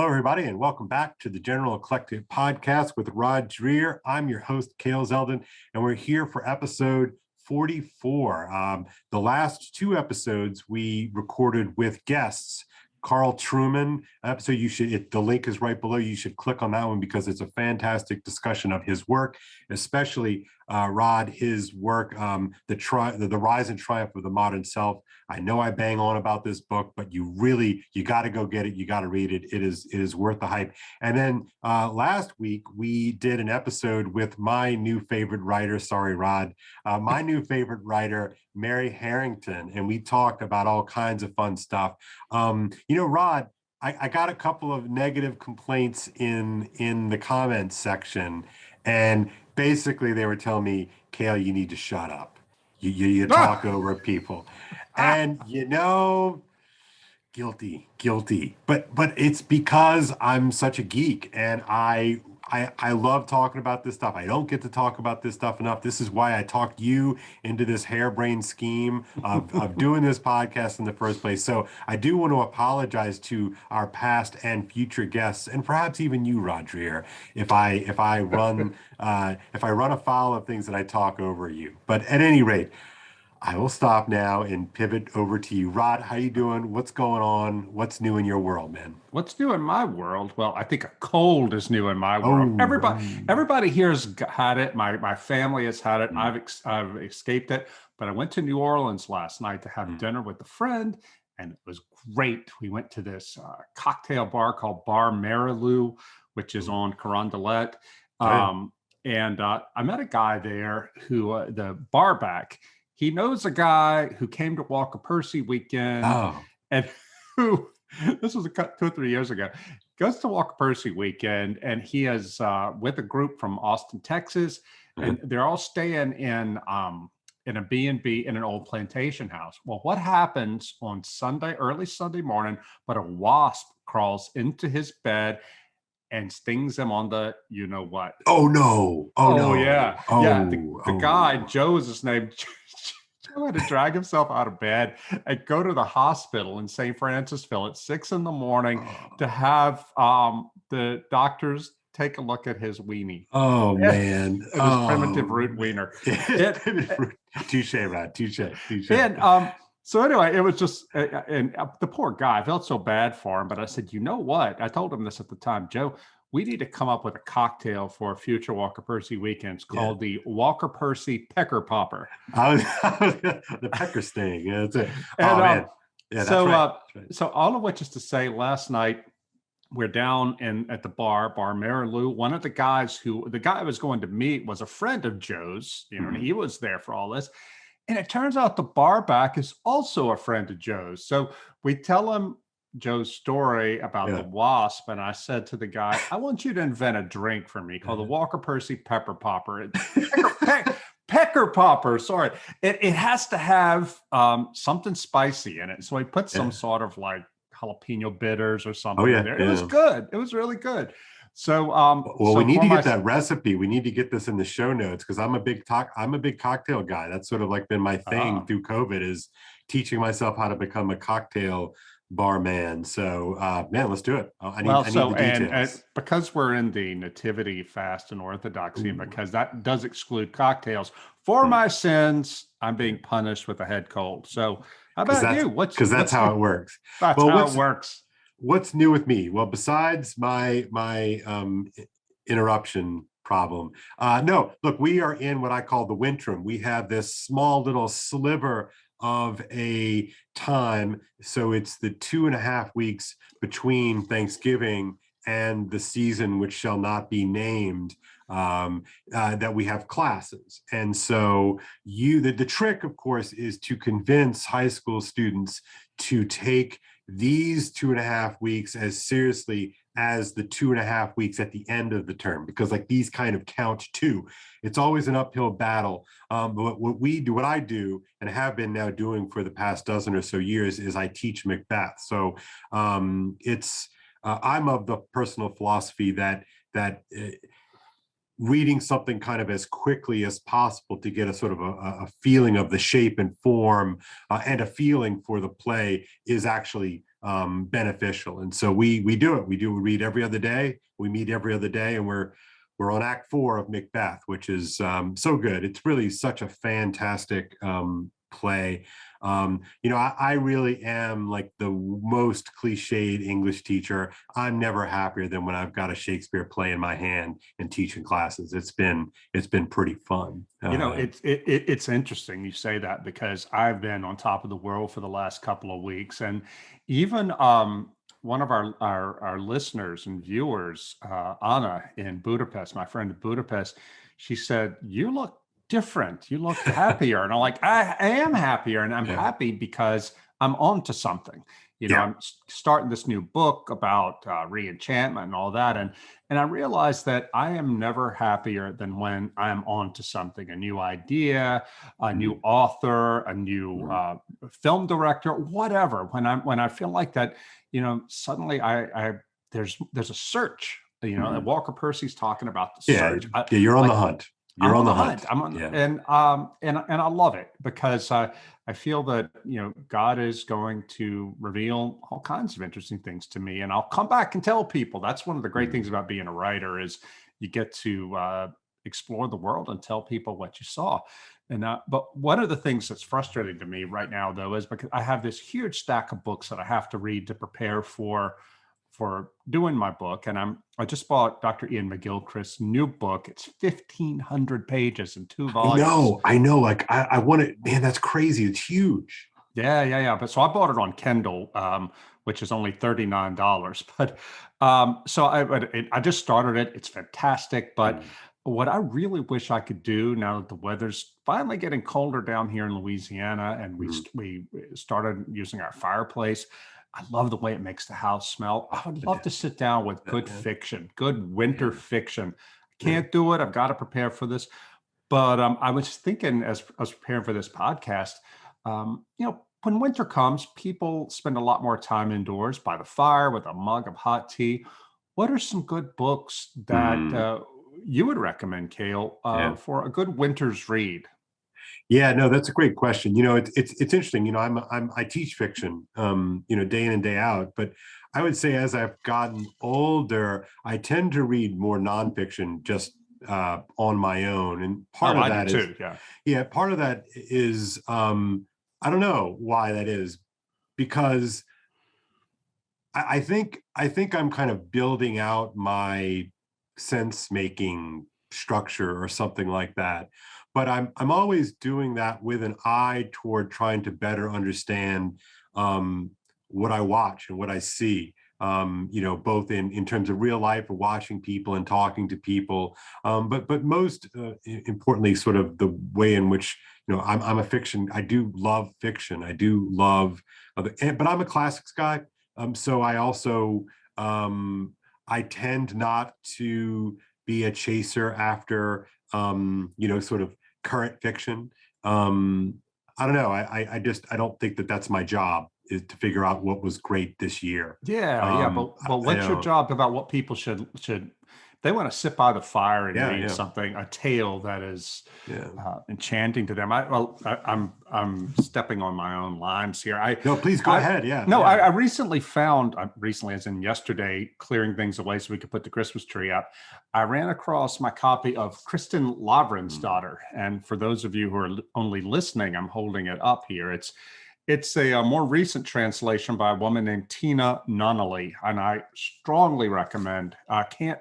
Hello, everybody, and welcome back to the General Eclectic podcast with Rod Dreher. I'm your host, Cale Zeldin, and we're here for episode 44. The last two episodes we recorded with guests. Carl Trueman episode, the link is right below. You should click on that one because it's a fantastic discussion of his work, especially Rod, his work, the rise and triumph of the modern self. I know I bang on about this book, but you got to go get it. You got to read it. It is worth the hype. And then last week we did an episode with my new favorite writer. Sorry, Rod, my new favorite writer, Mary Harrington, and we talked about all kinds of fun stuff. Rod, I got a couple of negative complaints in the comments section, and basically they were telling me, Cale, you need to shut up. You talk over people. And guilty. But it's because I'm such a geek and I love talking about this stuff. I don't get to talk about this stuff enough. This is why I talked you into this harebrained scheme of doing this podcast in the first place. So I do want to apologize to our past and future guests, and perhaps even you, Rod Dreher, if I run afoul of things that I talk over you. But at any rate, I will stop now and pivot over to you. Rod, how you doing? What's going on? What's new in your world, man? What's new in my world? Well, I think a cold is new in my world. Everybody here has had it. My family has had it. I've escaped it. But I went to New Orleans last night to have dinner with a friend, and it was great. We went to this cocktail bar called Bar Marilou, which is on Carondelet. And I met a guy there who, the bar back, he knows a guy who came to Walker Percy weekend and who, this was 2 or 3 years ago, goes to Walker Percy weekend, and he is with a group from Austin, Texas, and they're all staying in a B&B in an old plantation house. Well, what happens on Sunday, early Sunday morning, but a wasp crawls into his bed and stings him on the you-know-what. Oh, no. Oh, yeah. The guy, Joe is his name. Joe had to drag himself out of bed and go to the hospital in St. Francisville at 6 a.m. to have the doctors take a look at his weenie. Oh, man. His primitive root wiener. Touche, Rod. Touche. And so anyway, it was just, and the poor guy, I felt so bad for him, but I said, you know what? I told him this at the time, Joe, we need to come up with a cocktail for future Walker Percy weekends called the Walker Percy Pecker Popper. The Pecker sting. Yeah, that's it. Man. Yeah, so, that's right. So all of which is to say, last night, we're down at the bar Marilou. One of the guy I was going to meet was a friend of Joe's, and he was there for all this. And it turns out the bar back is also a friend of Joe's. So we tell him Joe's story about the wasp. And I said to the guy, I want you to invent a drink for me called the Walker Percy Pepper Popper. Pecker Popper, sorry. It has to have something spicy in it. So I put some sort of like jalapeno bitters or something in there. It was good. It was really good. So, we need to get that recipe. We need to get this in the show notes because I'm a big cocktail guy. That's sort of like been my thing through COVID, is teaching myself how to become a cocktail barman. So, man, let's do it. I need the details. And because we're in the nativity fast and orthodoxy, and because that does exclude cocktails, for my sins, I'm being punished with a head cold. So, how about you? Because that's how it works. That's how it works. What's new with me? Well, besides my interruption problem, no, look, we are in what I call the wintrum. We have this small little sliver of a time. So it's the 2.5 weeks between Thanksgiving and the season which shall not be named, that we have classes. And so the trick, of course, is to convince high school students to take these 2.5 weeks as seriously as the 2.5 weeks at the end of the term, because like these kind of count too. It's always an uphill battle. But what I do and have been now doing for the past dozen or so years is I teach Macbeth. So I'm of the personal philosophy that reading something kind of as quickly as possible to get a sort of a feeling of the shape and form and a feeling for the play is actually beneficial. And so we do it. We read every other day. We meet every other day, and we're on Act 4 of Macbeth, which is so good. It's really such a fantastic play. I really am like the most cliched English teacher. I'm never happier than when I've got a Shakespeare play in my hand and teaching classes. It's been pretty fun. It's interesting you say that, because I've been on top of the world for the last couple of weeks, and even one of our listeners and viewers, Anna in Budapest, my friend in Budapest, she said, "You look different. You look happier." And I'm like, I am happier, and I'm happy because I'm on to something. I'm starting this new book about re-enchantment and all that. And I realized that I am never happier than when I'm on to something, a new idea, a new author, a new film director, whatever. When I feel like that, suddenly there's a search. Walker Percy's talking about the search. You're on the hunt. You're on the hunt. I'm on, and I love it, because I feel that God is going to reveal all kinds of interesting things to me, and I'll come back and tell people. That's one of the great things about being a writer, is you get to explore the world and tell people what you saw. And but one of the things that's frustrating to me right now, though, is because I have this huge stack of books that I have to read to prepare for doing my book. And I just bought Dr. Ian McGilchrist's new book. It's 1,500 pages in 2 volumes. I know. Like I want it, man, that's crazy. It's huge. Yeah. But so I bought it on Kindle, which is only $39. But so I just started it. It's fantastic. But what I really wish I could do, now that the weather's finally getting colder down here in Louisiana, and we started using our fireplace, I love the way it makes the house smell. I would love to sit down with good fiction, good winter fiction. I can't do it. I've got to prepare for this. But I was thinking, as I was preparing for this podcast, when winter comes, people spend a lot more time indoors by the fire with a mug of hot tea. What are some good books that you would recommend, Cale, for a good winter's read? Yeah, no, that's a great question. It's interesting. I teach fiction, day in and day out. But I would say, as I've gotten older, I tend to read more nonfiction just on my own. And part of that is, part of that is, I don't know why that is, because I think I'm kind of building out my sense making structure or something like that. But I'm always doing that with an eye toward trying to better understand what I watch and what I see, both in terms of real life, or watching people and talking to people, but most importantly, sort of the way in which I'm a fiction. I do love fiction. I do love, but I'm a classics guy. So I also I tend not to be a chaser after sort of current fiction. I don't know. I don't think that that's my job, is to figure out what was great this year. But what's your job about what people should they want to sit by the fire and read something, a tale that is enchanting to them. I'm stepping on my own lines here. No, please go ahead. I recently found, as in yesterday, clearing things away so we could put the Christmas tree up, I ran across my copy of Kristin Lavernes' daughter. And for those of you who are only listening, I'm holding it up here. It's a more recent translation by a woman named Tina Nunnally, and I strongly recommend. Can't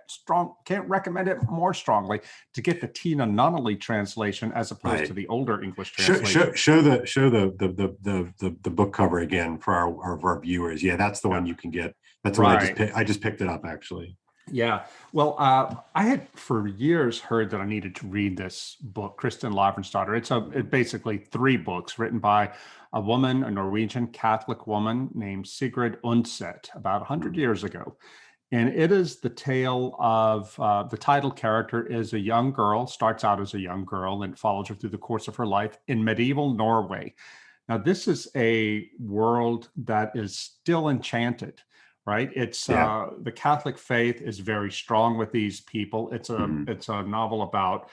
recommend it more strongly to get the Tina Nunnally translation as opposed to the older English translation. Show the book cover again for our viewers. Yeah, that's the one you can get. That's the one I just picked it up, actually. Yeah. Well, I had for years heard that I needed to read this book, Kristin Lavernes' daughter. It's basically 3 books written by a woman, a Norwegian Catholic woman named Sigrid Undset, about 100 years ago. And it is the tale of the title character is a young girl, starts out as a young girl, and follows her through the course of her life in medieval Norway. Now, this is a world that is still enchanted. Right. It's the Catholic faith is very strong with these people. It's a novel about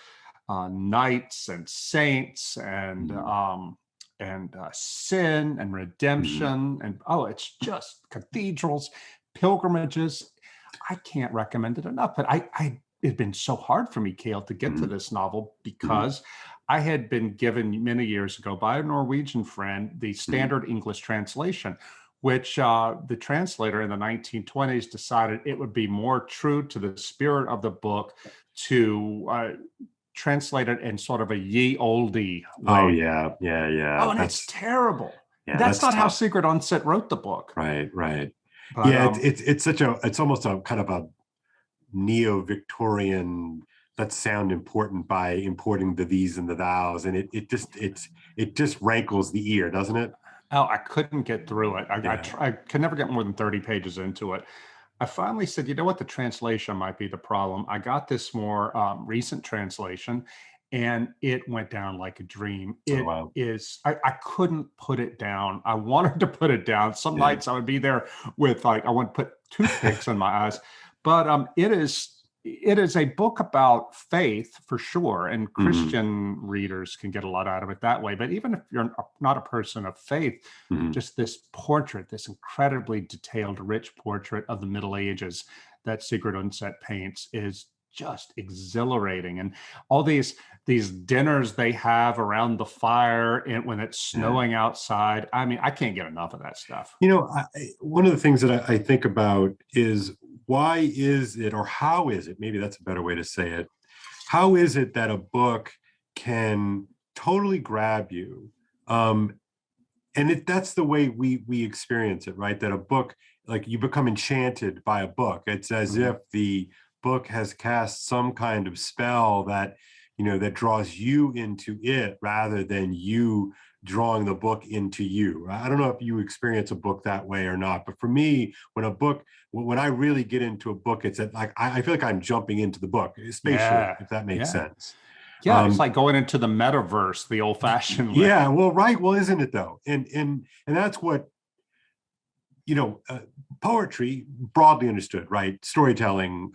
knights and saints and sin and redemption, and it's just cathedrals, pilgrimages. I can't recommend it enough. But it'd been so hard for me, Cale, to get to this novel because I had been given many years ago by a Norwegian friend the standard English translation, which the translator in the 1920s decided it would be more true to the spirit of the book to translate it in sort of a ye olde way. Oh yeah. Oh, and it's terrible. Yeah, that's not tough. how Sigrid Undset wrote the book. Right. But, yeah, it's almost a kind of a neo-Victorian, let's sound important by importing the these and the thous, and it just rankles the ear, doesn't it? Oh, I couldn't get through it. I could never get more than 30 pages into it. I finally said, you know what, the translation might be the problem. I got this more recent translation, and it went down like a dream. It is, I couldn't put it down. I wanted to put it down. Some nights I would be there with I want to put toothpicks in my eyes. But it is a book about faith for sure, and Christian readers can get a lot out of it that way. But even if you're not a person of faith, just this portrait, this incredibly detailed, rich portrait of the Middle Ages that Sigrid Undset paints is just exhilarating. And all these dinners they have around the fire and when it's snowing outside. I mean, I can't get enough of that stuff. One of the things that I think about is, why is it, or how is it, maybe that's a better way to say it, how is it that a book can totally grab you? And that's the way we experience it, right? That a book, like, you become enchanted by a book. It's as if the book has cast some kind of spell that draws you into it rather than you drawing the book into you. I don't know if you experience a book that way or not, but for me, when I really get into a book, it's like I feel like I'm jumping into the book spatially, if that makes sense. Yeah, it's like going into the Metaverse the old-fashioned way. Yeah, well, right. Well, isn't it though? And that's what poetry, broadly understood, right? Storytelling,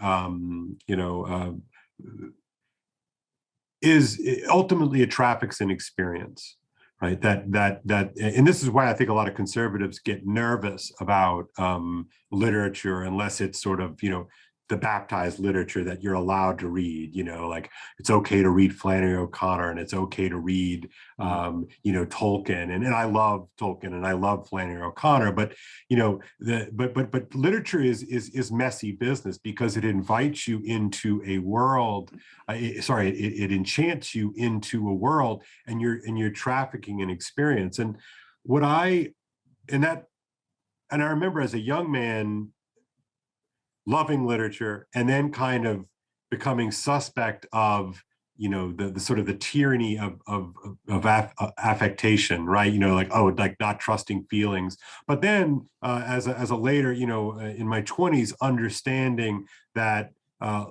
is ultimately a traffics in experience, right? That and this is why I think a lot of conservatives get nervous about literature, unless it's sort of the baptized literature that you're allowed to read. Like, it's okay to read Flannery O'Connor, and it's okay to read Tolkien, and I love Tolkien and I love Flannery O'Connor, but but literature is messy business, because it invites you into a world. It enchants you into a world, and you're trafficking in experience. And I remember as a young man loving literature, and then kind of becoming suspect of the sort of the tyranny of affectation, right? Like not trusting feelings. But then as a later, in my 20s, understanding that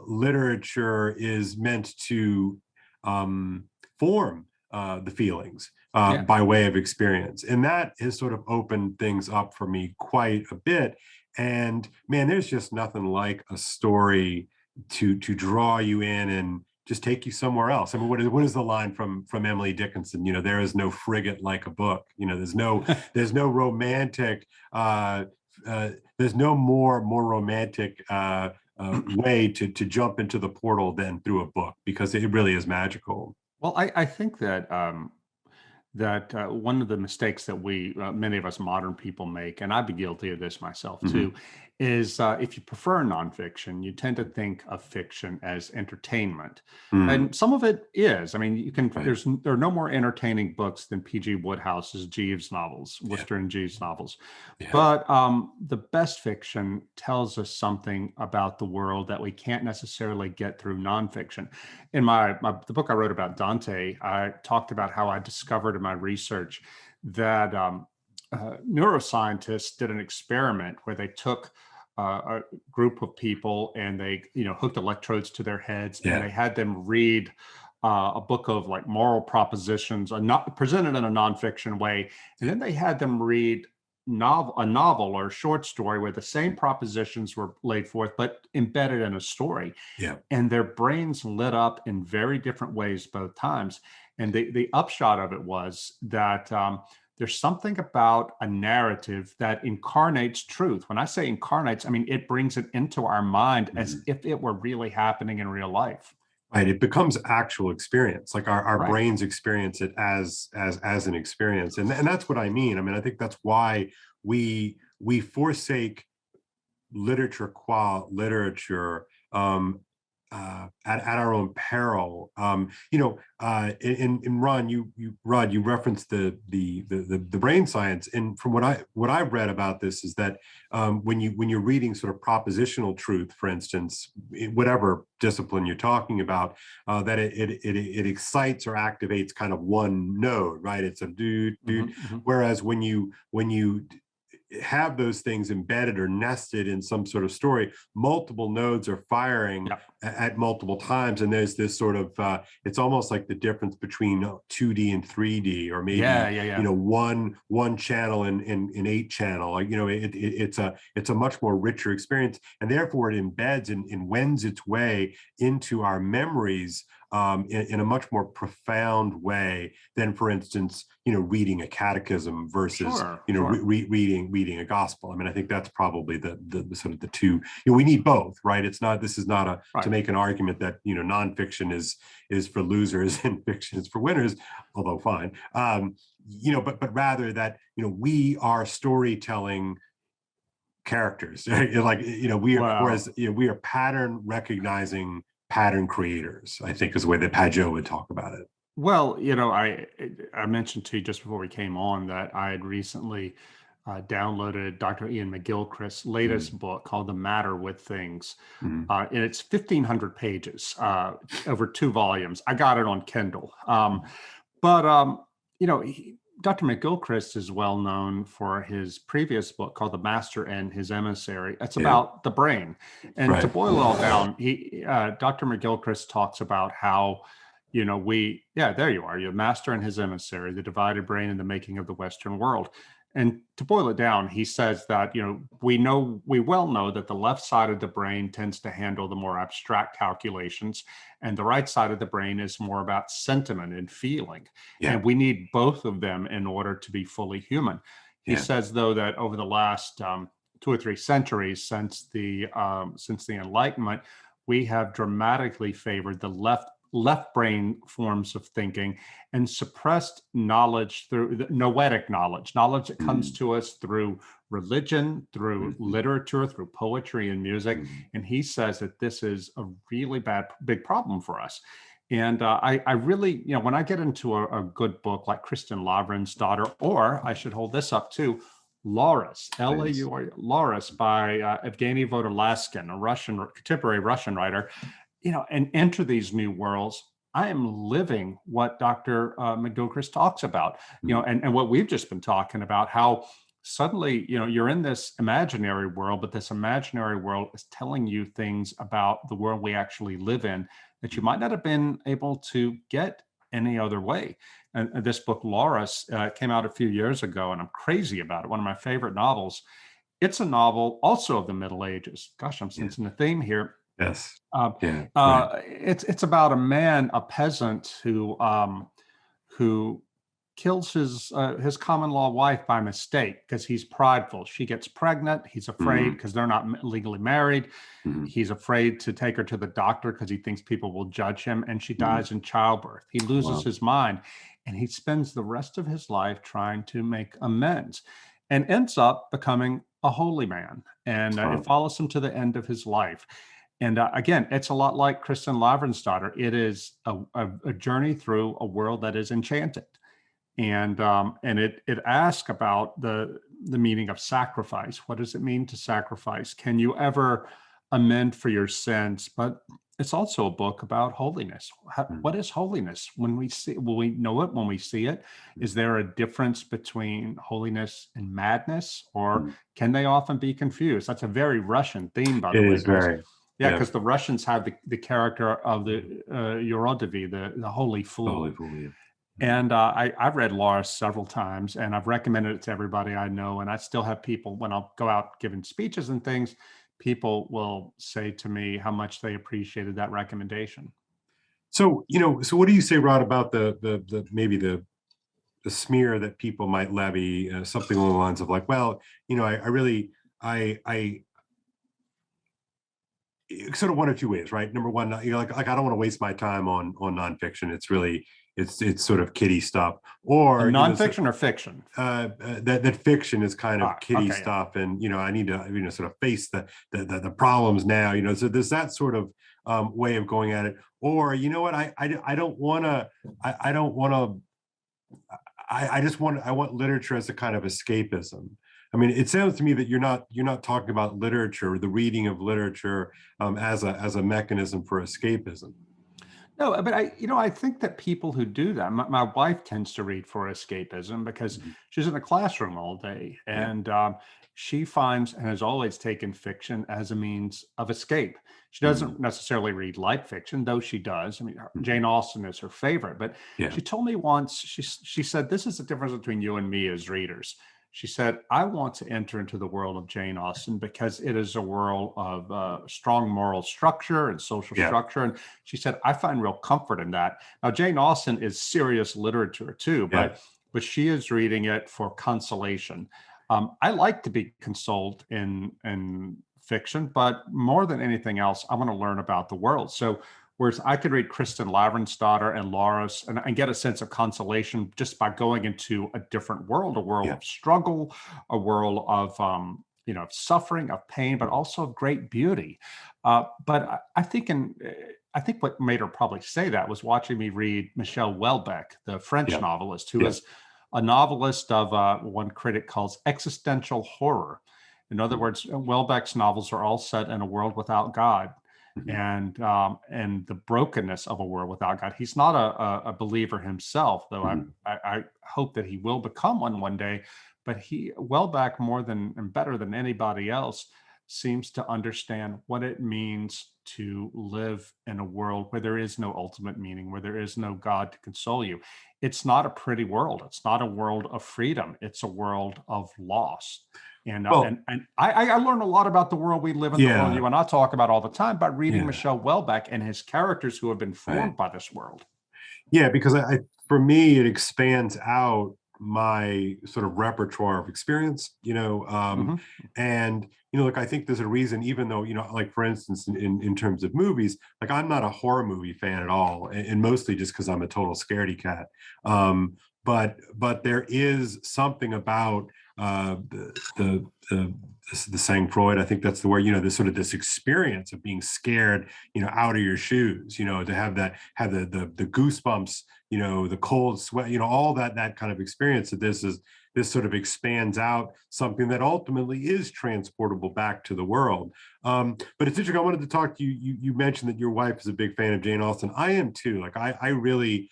literature is meant to form the feelings by way of experience, and that has sort of opened things up for me quite a bit. And man, there's just nothing like a story to draw you in and just take you somewhere else. I mean, what is the line from Emily Dickinson? There is no frigate like a book. There's no romantic there's no more romantic way to jump into the portal than through a book, because it really is magical. Well, I think that one of the mistakes that many of us modern people make, and I'd be guilty of this myself too, is if you prefer nonfiction, you tend to think of fiction as entertainment, and some of it is. I mean, you can. There are no more entertaining books than P.G. Wodehouse's Jeeves novels, Worcester and Jeeves novels, but the best fiction tells us something about the world that we can't necessarily get through nonfiction. In the book I wrote about Dante, I talked about how I discovered in my research that neuroscientists did an experiment where they took a group of people and they hooked electrodes to their heads and they had them read a book of like moral propositions, not presented in a nonfiction way, and then they had them read a novel or a short story where the same propositions were laid forth, but embedded in a story. Yeah. And their brains lit up in very different ways both times. And the upshot of it was that there's something about a narrative that incarnates truth. When I say incarnates, I mean, it brings it into our mind as if it were really happening in real life. Right. It becomes actual experience. Like our Right. brains experience it as an experience. And that's what I mean. I mean, I think that's why we forsake literature at our own peril. In Rod, you referenced the brain science, and from what I've read about this is that when you're reading sort of propositional truth, for instance, whatever discipline you're talking about, that it excites or activates kind of one node, right? It's a dude. Whereas when you have those things embedded or nested in some sort of story, multiple nodes are firing at multiple times, and there's this sort of it's almost like the difference between 2D and 3D, or maybe one channel and 8 channel. Like, it's a much more richer experience, and therefore it embeds and wends its way into our memories in a much more profound way than, for instance, reading a catechism versus reading a gospel. I mean, I think that's probably the sort of the two. We need both, right? This is not to make an argument that nonfiction is for losers and fiction is for winners, although fine. But rather that we are storytelling characters, like we are, we are pattern recognizing pattern creators, I think, is the way that Pageau would talk about it. Well, I mentioned to you just before we came on that I had recently downloaded Dr. Ian McGilchrist's latest book called The Matter with Things. And it's 1,500 pages, over 2 volumes. I got it on Kindle. Dr. McGilchrist is well known for his previous book called The Master and His Emissary. It's about the brain. And to boil it all down, Dr. McGilchrist talks about how, there you are, your master and his emissary, the divided brain and the making of the Western world. And to boil it down, he says that, we well know that the left side of the brain tends to handle the more abstract calculations, and the right side of the brain is more about sentiment and feeling. Yeah. And we need both of them in order to be fully human. He says, though, that over the last 2 or 3 centuries since the Enlightenment, we have dramatically favored the left brain forms of thinking and suppressed knowledge through the noetic knowledge that comes to us through religion, through literature, through poetry and music. And he says that this is a really big problem for us. And I really, when I get into a good book like Kristin Lavernes' daughter, or I should hold this up too, Laurus, Laurus by Evgeny Vodolaskin, a contemporary Russian writer, and enter these new worlds, I am living what Dr. McGilchrist talks about, and what we've just been talking about, how suddenly, you're in this imaginary world, but this imaginary world is telling you things about the world we actually live in that you might not have been able to get any other way. And this book, Laurus, came out a few years ago, and I'm crazy about it. One of my favorite novels. It's a novel also of the Middle Ages. Gosh, I'm sensing a theme here. Yes. It's about a man, a peasant who kills his common law wife by mistake because he's prideful. She gets pregnant. He's afraid because they're not legally married. He's afraid to take her to the doctor because he thinks people will judge him, and she dies in childbirth. He loses his mind, and he spends the rest of his life trying to make amends, and ends up becoming a holy man. And it follows him to the end of his life. And again, it's a lot like Kristin Lavernes' daughter. It is a journey through a world that is enchanted. And it asks about the meaning of sacrifice. What does it mean to sacrifice? Can you ever amend for your sins? But it's also a book about holiness. What is holiness? Will we know it when we see it? Is there a difference between holiness and madness, or can they often be confused? That's a very Russian theme, by the way. It is very. Because the Russians have the character of the Yurodivy, the holy fool. And I've read Laura several times, and I've recommended it to everybody I know. And I still have people, when I'll go out giving speeches and things, people will say to me how much they appreciated that recommendation. So, so what do you say, Rod, about the maybe the smear that people might levy, something along the lines of like, well, I really, I sort of one or two ways, right? Number one, like I don't want to waste my time on nonfiction. It's really, it's sort of kiddie stuff, A or nonfiction or fiction? that fiction is kind of kiddie Okay, yeah. stuff, and I need to sort of face the problems now. So there's that sort of way of going at it, or what, I don't want to, I don't want to. I want literature as a kind of escapism. I mean, it sounds to me that you're not talking about literature, the reading of literature, as a mechanism for escapism. No, but I think that people who do that, my wife tends to read for escapism because Mhm. she's in a classroom all day, Yeah. and she finds and has always taken fiction as a means of escape. She Mhm. doesn't necessarily read light fiction, though she does. I mean, Mhm. Jane Austen is her favorite, but Yeah. she told me once, she said, "This is the difference between you and me as readers." She said, "I want to enter into the world of Jane Austen because it is a world of strong moral structure and social Yeah. structure." And she said, "I find real comfort in that." Now, Jane Austen is serious literature too, Yeah. but she is reading it for consolation. I like to be consoled in fiction, but more than anything else, I want to learn about the world. So, whereas I could read Kristin Lavernes' daughter and Laura's and get a sense of consolation just by going into a different world, a world Yeah. of struggle, a world of suffering, of pain, but Mhm. also of great beauty. But I think what made her probably say that was watching me read Michel Houellebecq, the French Yeah. novelist, who Yeah. is a novelist of one critic calls existential horror. In other Mhm. words, Houellebecq's novels are all set in a world without God, Mhm. and the brokenness of a world without God. He's not a believer himself, though. Mhm. I hope that he will become one day. But he Houellebecq, more than and better than anybody else, seems to understand what it means to live in a world where there is no ultimate meaning, where there is no God to console you. It's not a pretty world. It's not a world of freedom. It's a world of loss. And Well, and I learn a lot about the world we live in, the world yeah. you and I talk about all the time, by reading Yeah. Michel Houellebecq and his characters who have been Right. formed by this world. Yeah, because for me, it expands out my sort of repertoire of experience, Hmm. and look, I think there's a reason, even though, like for instance, in terms of movies, like I'm not a horror movie fan at all, and mostly just because I'm a total scaredy cat. But there is something about the sang Freud, I think that's the word, this sort of this experience of being scared, out of your shoes, to have the goosebumps, the cold sweat, all that kind of experience, that this sort of expands out something that ultimately is transportable back to the world. But it's interesting. I wanted to talk to you. You mentioned that your wife is a big fan of Jane Austen. I am too. Like I really,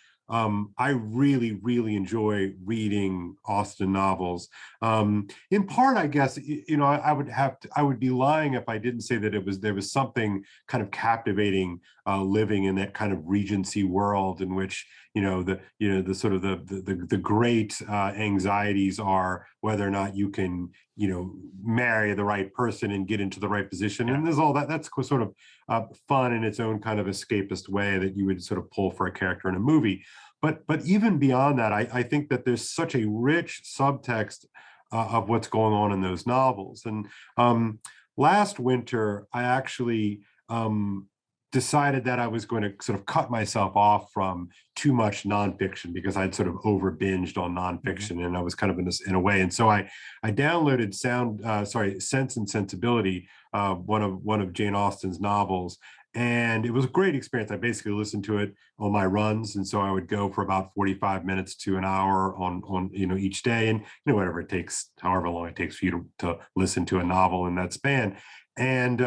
really enjoy reading Austen novels. In part, I guess, I would be lying if I didn't say that there was something kind of captivating, living in that kind of Regency world in which, the sort of the great anxieties are whether or not you can, marry the right person and get into the right position. Yeah. And there's all that's sort of fun in its own kind of escapist way that you would sort of pull for a character in a movie. But even beyond that, I think that there's such a rich subtext of what's going on in those novels. And last winter, I actually decided that I was going to sort of cut myself off from too much nonfiction because I'd sort of over binged on Hmm. nonfiction, and I was kind of in a way. And so I downloaded Sense and Sensibility, one of Jane Austen's novels, and it was a great experience. I basically listened to it on my runs, and so I would go for about 45 minutes to an hour on each day, and whatever it takes, however long it takes for you to listen to a novel in that span. And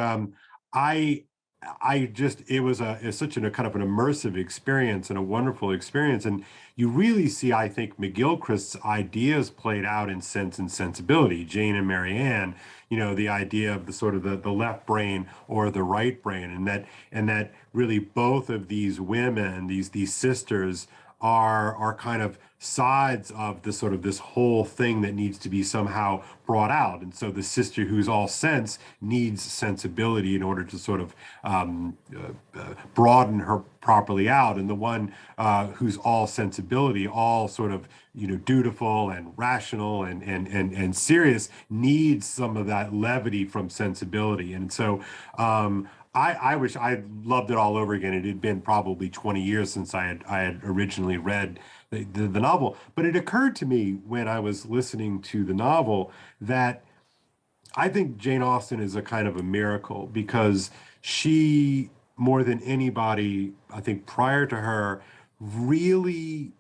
I just it was it's such a kind of an immersive experience and a wonderful experience, and you really see, I think, McGilchrist's ideas played out in Sense and Sensibility, Jane and Marianne. The idea of the sort of the left brain or the right brain, and that really both of these women, these sisters, are kind of sides of the sort of this whole thing that needs to be somehow brought out. And so the sister who's all sense needs sensibility in order to sort of broaden her properly out. And the one who's all sensibility, all sort of, dutiful and rational and serious, needs some of that levity from sensibility. And so I wish I loved it all over again. It had been probably 20 years since I had originally read the novel. But it occurred to me when I was listening to the novel that I think Jane Austen is a kind of a miracle, because she, more than anybody, I think prior to her, really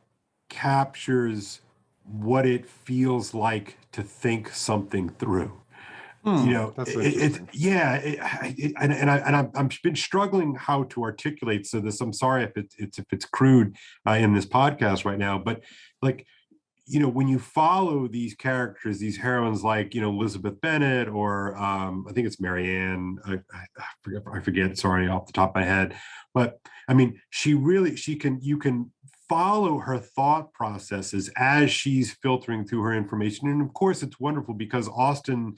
captures what it feels like to think something through. That's interesting. I've been struggling how to articulate. So this, I'm sorry if it's crude in this podcast right now, but like, when you follow these characters, these heroines like, Elizabeth Bennet, or I think it's Marianne, I forget, sorry, off the top of my head. But I mean, you can follow her thought processes as she's filtering through her information. And of course, it's wonderful because Austen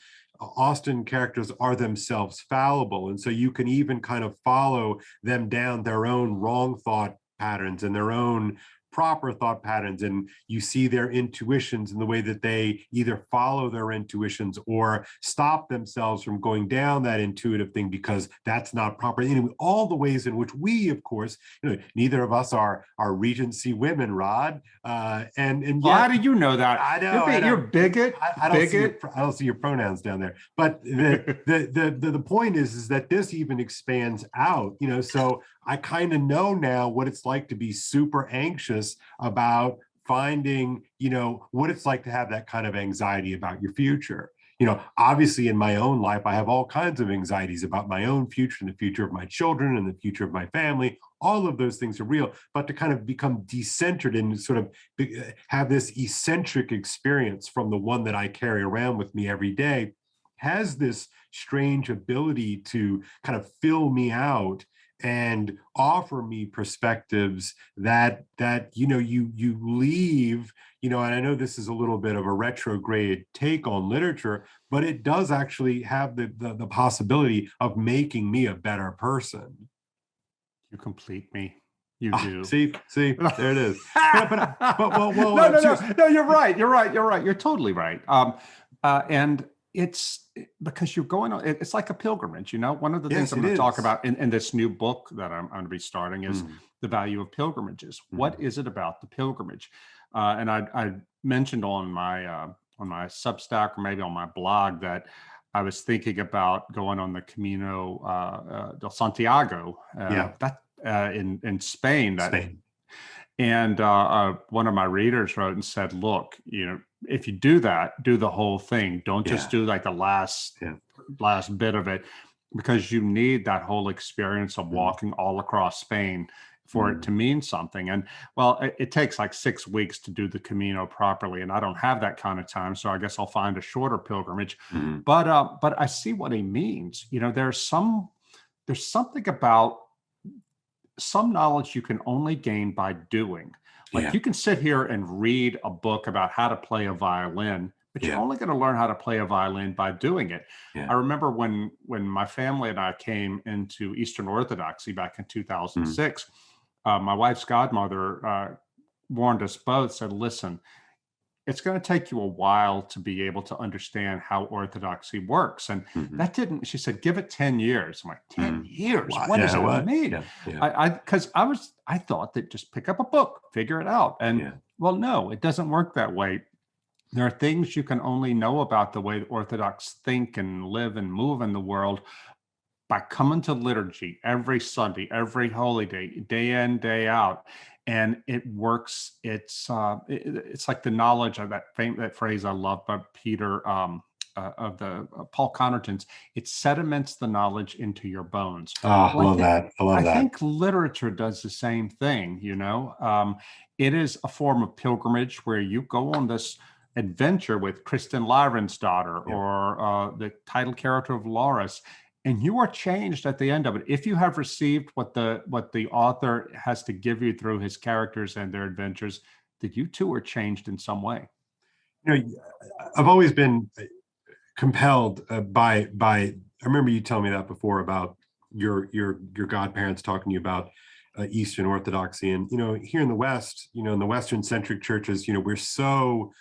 characters are themselves fallible. And so you can even kind of follow them down their own wrong thought patterns and their own proper thought patterns, and you see their intuitions in the way that they either follow their intuitions or stop themselves from going down that intuitive thing because that's not proper. Anyway, all the ways in which we, of course, neither of us are Regency women, Rod, and yet, well, how do you know that? I know You're bigot. I don't see your pronouns down there, but the point is that this even expands out, so I kind of know now what it's like to be super anxious about finding, what it's like to have that kind of anxiety about your future. Obviously in my own life, I have all kinds of anxieties about my own future and the future of my children and the future of my family. All of those things are real, but to kind of become decentered and sort of have this eccentric experience from the one that I carry around with me every day has this strange ability to kind of fill me out and offer me perspectives that you leave, and I know this is a little bit of a retrograde take on literature, but it does actually have the possibility of making me a better person. You complete me. You do. See, there it is. No, you're right. You're totally right. And it's because you're going on, it's like a pilgrimage, one of the things I'm going to talk about in this new book that I'm going to be starting is the value of pilgrimages. What is it about the pilgrimage? And I mentioned on my Substack, or maybe on my blog, that I was thinking about going on the Camino de Santiago, in Spain. Spain. And one of my readers wrote and said, look, if you do that, do the whole thing. Don't just do like the last bit of it, because you need that whole experience of walking all across Spain for it to mean something. And well, it takes like 6 weeks to do the Camino properly, and I don't have that kind of time, so I guess I'll find a shorter pilgrimage. But I see what he means. There's something about some knowledge you can only gain by doing. Like you can sit here and read a book about how to play a violin, but you're only going to learn how to play a violin by doing it. I remember when my family and I came into Eastern Orthodoxy back in 2006, my wife's godmother warned us both, said, listen, it's going to take you a while to be able to understand how Orthodoxy works. And she said, give it 10 years. I'm like, 10 years? Wow. What does that mean? Because I thought that just pick up a book, figure it out. And well, no, it doesn't work that way. There are things you can only know about the way the Orthodox think and live and move in the world by coming to liturgy every Sunday, every holy day, day in, day out. And it works. It's like the knowledge of that phrase I love by Peter of the Paul Connerton's. It sediments the knowledge into your bones. I love that. I think literature does the same thing. It is a form of pilgrimage where you go on this adventure with Kristin Lavernes' daughter, or the title character of Laurus. and you are changed at the end of it. If you have received what the author has to give you through his characters and their adventures, that you too are changed in some way. I've always been compelled by. I remember you telling me that before about your godparents talking to you about Eastern Orthodoxy, and here in the West, in the Western centric churches, we're so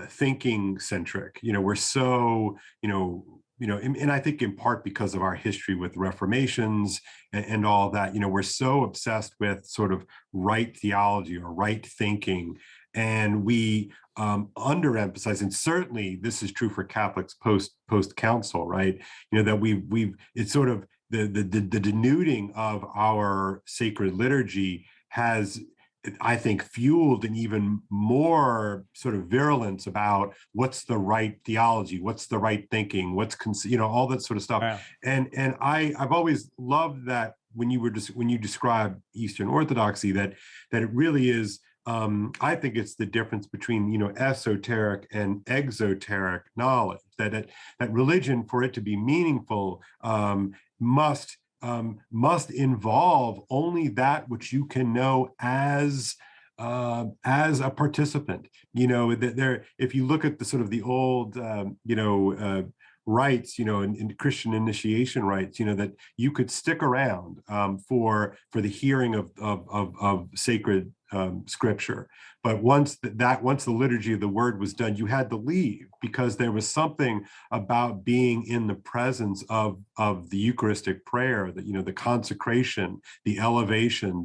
thinking centric. We're so and I think in part because of our history with Reformations and all that, we're so obsessed with sort of right theology or right thinking, and we underemphasize, and certainly this is true for Catholics post council, right? That we've it's sort of the denuding of our sacred liturgy has, I think, fueled an even more sort of virulence about what's the right theology, what's the right thinking, what's all that sort of stuff. Yeah. And I've always loved that when you describe Eastern Orthodoxy, that it really is. I think it's the difference between esoteric and exoteric knowledge. That religion, for it to be meaningful, must involve only that which you can know as a participant. If you look at the sort of the old rites, in Christian initiation rites, that you could stick around for the hearing of sacred scripture, but once the liturgy of the word was done, you had to leave, because there was something about being in the presence of the Eucharistic prayer, the consecration, the elevation,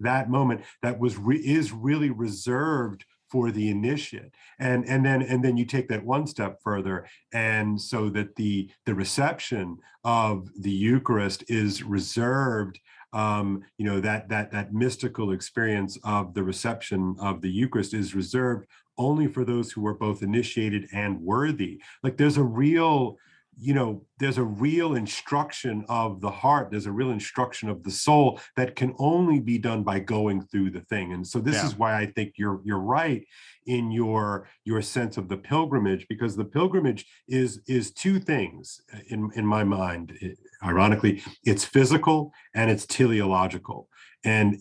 that moment that is really reserved for the initiate, and then you take that one step further, and so that the reception of the Eucharist is reserved. That mystical experience of the reception of the Eucharist is reserved only for those who are both initiated and worthy. Like there's a real instruction of the heart, there's a real instruction of the soul that can only be done by going through the thing. And so this is why I think you're right in your sense of the pilgrimage, because the pilgrimage is two things in my mind. Ironically, it's physical and it's teleological. And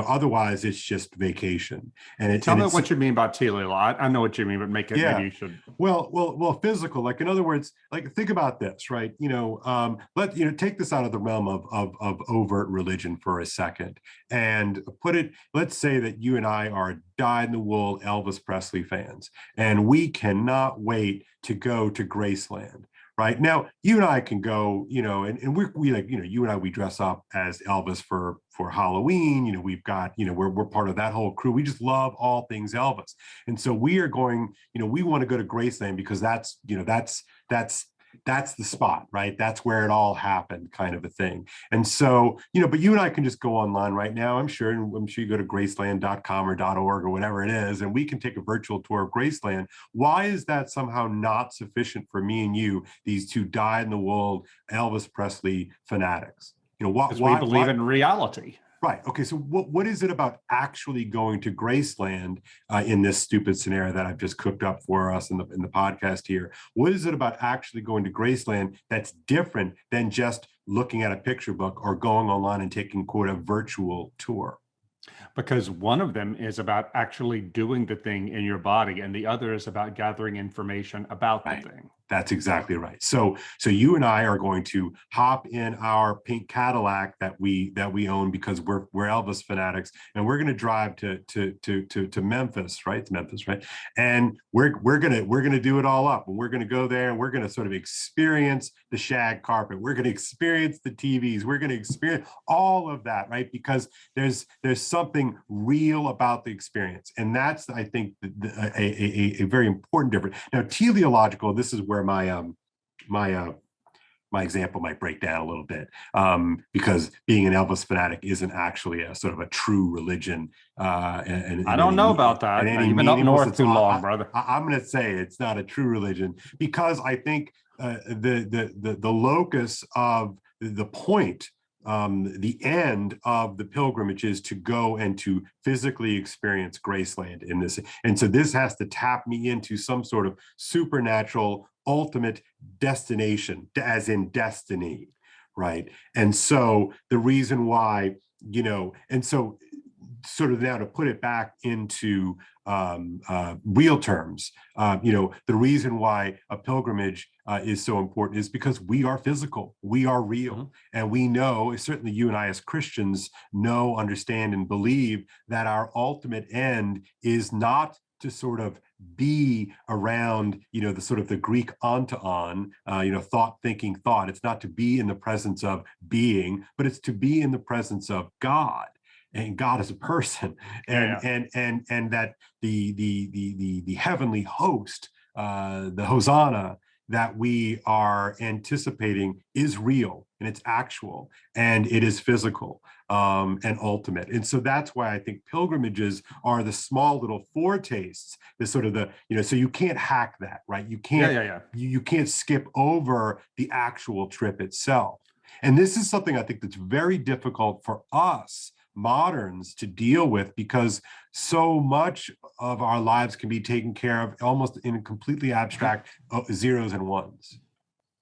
otherwise it's just vacation. And tell me what you mean by teleological. I know what you mean, but maybe you should. Well, physical. Like, in other words, like, think about this, right? Take this out of the realm of overt religion for a second, and let's say that you and I are dyed-in-the-wool Elvis Presley fans, and we cannot wait to go to Graceland. Right now, you and I can go, and we like, you and I, we dress up as Elvis for Halloween. We've got, we're part of that whole crew. We just love all things Elvis, and so we are going. We want to go to Graceland because that's the spot, right? That's where it all happened, kind of a thing. And so, but you and I can just go online right now. I'm sure you go to graceland.com or .org or whatever it is, and we can take a virtual tour of Graceland. Why is that somehow not sufficient for me and you, these two dyed-in-the-wool Elvis Presley fanatics? Because we believe in reality. Right. Okay. So what is it about actually going to Graceland in this stupid scenario that I've just cooked up for us in the podcast here? What is it about actually going to Graceland that's different than just looking at a picture book or going online and taking, quote, a virtual tour? Because one of them is about actually doing the thing in your body, and the other is about gathering information about the thing. That's exactly right. So you and I are going to hop in our pink Cadillac that we own because we're Elvis fanatics, and we're going to drive to Memphis, right? It's Memphis, right? And we're gonna do it all up, and we're going to go there, and we're going to sort of experience the shag carpet. We're going to experience the TVs. We're going to experience all of that, right? Because there's something real about the experience, and that's, I think, a very important difference. Now, teleological. This is where my example might break down a little bit, because being an Elvis fanatic isn't actually a sort of a true religion. And I don't know about that. You've been up north too long, brother. I'm going to say it's not a true religion, because I think the locus of the point the end of the pilgrimage is to go and to physically experience Graceland in this. And so this has to tap me into some sort of supernatural ultimate destination, as in destiny, right? And so the reason why, and so sort of now to put it back into real terms, the reason why a pilgrimage is so important is because we are physical, we are real, and we know, certainly you and I as Christians know, understand, and believe that our ultimate end is not to sort of be around, the sort of the Greek ontoon, thought, thinking, thought. It's not to be in the presence of being, but it's to be in the presence of God. And God is a person, and that the heavenly host, the Hosanna that we are anticipating is real, and it's actual, and it is physical, and ultimate. And so that's why I think pilgrimages are the small little foretastes, the sort of so you can't hack that, right? You can't, you can't skip over the actual trip itself. And this is something I think that's very difficult for us moderns to deal with, because so much of our lives can be taken care of almost in completely abstract zeros and ones.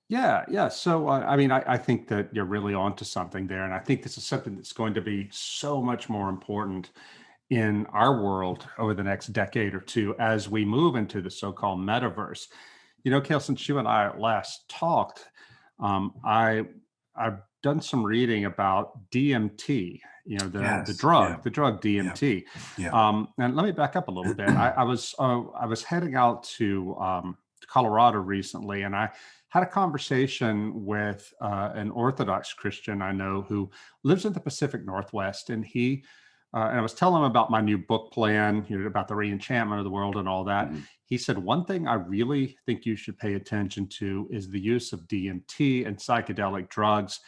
Yeah. So, I think that you're really onto something there. And I think this is something that's going to be so much more important in our world over the next decade or two as we move into the so-called metaverse. Kale, since you and I last talked, I've done some reading about DMT, the drug DMT. And let me back up a little bit. I was heading out to Colorado recently, and I had a conversation with an Orthodox Christian I know who lives in the Pacific Northwest, and and I was telling him about my new book plan, about the re-enchantment of the world and all that. He said, one thing I really think you should pay attention to is the use of DMT and psychedelic drugs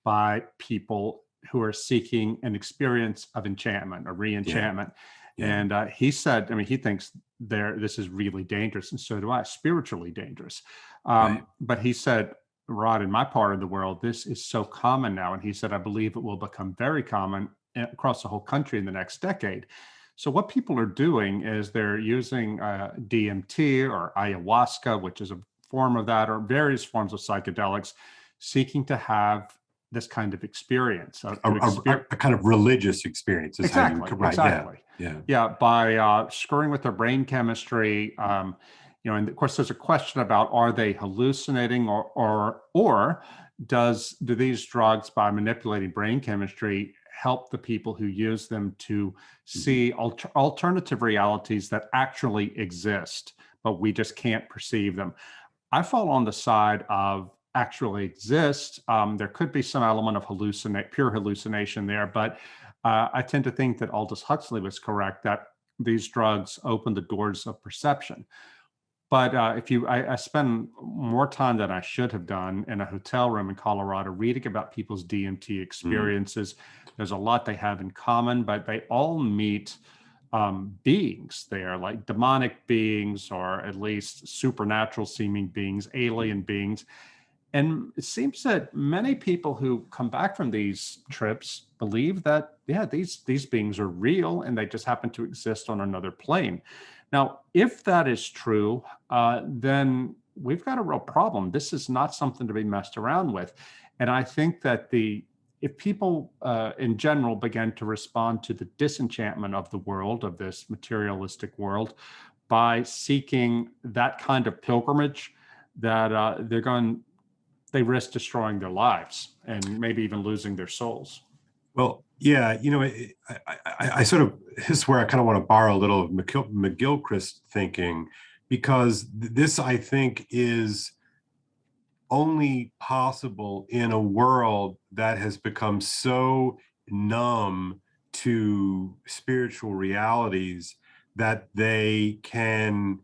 by people who are seeking an experience of enchantment or re-enchantment. And he said, he thinks this is really dangerous, and so do I, spiritually dangerous. But he said, Rod, in my part of the world, this is so common now. And he said, I believe it will become very common across the whole country in the next decade. So what people are doing is they're using DMT or ayahuasca, which is a form of that, or various forms of psychedelics, seeking to have this kind of experience. A kind of religious experience. Is exactly. How you, right, exactly. By screwing with their brain chemistry. And of course, there's a question about, are they hallucinating, or do these drugs, by manipulating brain chemistry, help the people who use them to see alternative realities that actually exist, but we just can't perceive them? I fall on the side of actually exist. There could be some element of pure hallucination there, but I tend to think that Aldous Huxley was correct, that these drugs open the doors of perception. But I spend more time than I should have done in a hotel room in Colorado reading about people's DMT experiences. There's a lot they have in common, but they all meet beings there, like demonic beings, or at least supernatural seeming beings, alien beings. And it seems that many people who come back from these trips believe that, these beings are real and they just happen to exist on another plane. Now, if that is true, then we've got a real problem. This is not something to be messed around with. And I think that if people in general began to respond to the disenchantment of the world, of this materialistic world, by seeking that kind of pilgrimage, that they risk destroying their lives and maybe even losing their souls. Well, yeah, I sort of, this is where I kind of want to borrow a little of McGilchrist thinking, because this, I think, is only possible in a world that has become so numb to spiritual realities that they can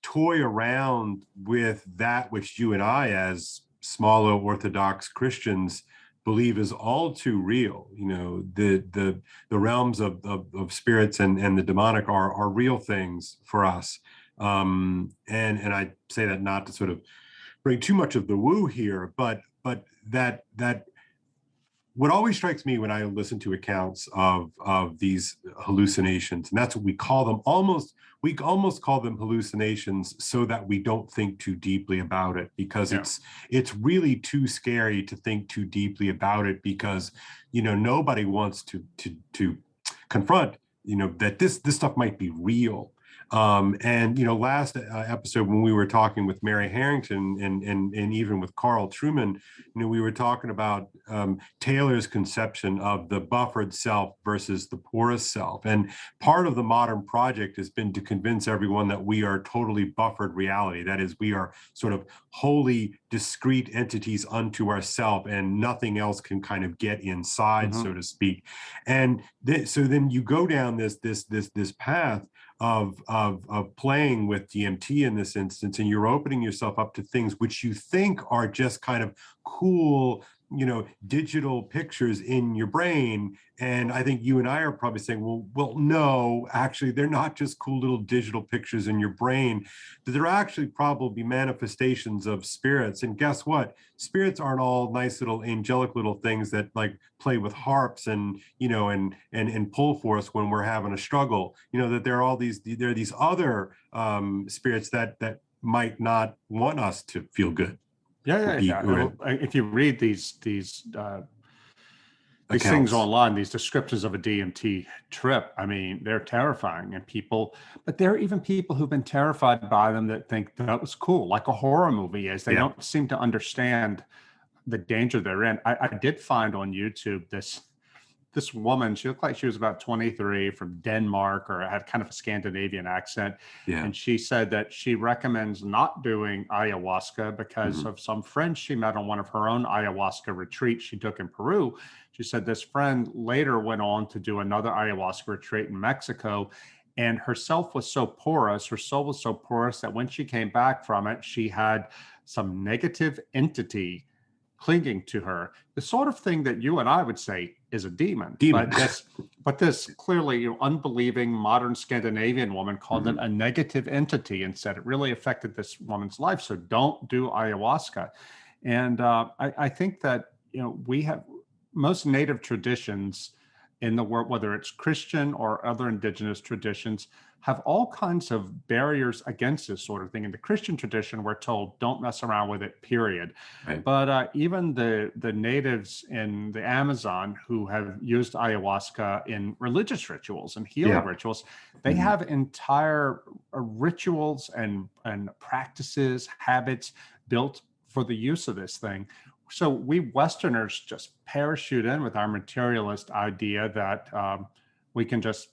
toy around with that which you and I, as small Orthodox Christians, believe is all too real. The realms of spirits and the demonic are real things for us. And I say that not to sort of bring too much of the woo here, but that what always strikes me when I listen to accounts of these hallucinations, and that's what we call them, we almost call them hallucinations so that we don't think too deeply about it, because it's really too scary to think too deeply about it, because nobody wants to confront that this stuff might be real. And last episode, when we were talking with Mary Harrington and even with Carl Truman, we were talking about Taylor's conception of the buffered self versus the porous self. And part of the modern project has been to convince everyone that we are totally buffered reality. That is, we are sort of wholly discrete entities unto ourselves, and nothing else can kind of get inside, so to speak. And so then you go down this path of playing with DMT in this instance, and you're opening yourself up to things which you think are just kind of cool, digital pictures in your brain. And I think you and I are probably saying, well, no, actually, they're not just cool little digital pictures in your brain. They're actually probably manifestations of spirits. And guess what? Spirits aren't all nice little angelic little things that like play with harps and and pull for us when we're having a struggle. That there are these other spirits that might not want us to feel good. Yeah. If you read these things online, these descriptions of a DMT trip, I mean, they're terrifying. And but there are even people who've been terrified by them that think that was cool, like a horror movie is. They don't seem to understand the danger they're in. I did find on YouTube this woman, she looked like she was about 23, from Denmark, or had kind of a Scandinavian accent. Yeah. And she said that she recommends not doing ayahuasca because of some friends she met on one of her own ayahuasca retreats she took in Peru. She said this friend later went on to do another ayahuasca retreat in Mexico, and her soul was so porous that when she came back from it, she had some negative entity clinging to her, the sort of thing that you and I would say is a demon. But this clearly unbelieving modern Scandinavian woman called it a negative entity and said it really affected this woman's life. So don't do ayahuasca. And I think that we have most native traditions in the world, whether it's Christian or other indigenous traditions, have all kinds of barriers against this sort of thing. In the Christian tradition, we're told don't mess around with it, period. Right. But even the natives in the Amazon who have used ayahuasca in religious rituals and healing rituals, they have entire rituals and practices, habits built for the use of this thing. So we Westerners just parachute in with our materialist idea that we can just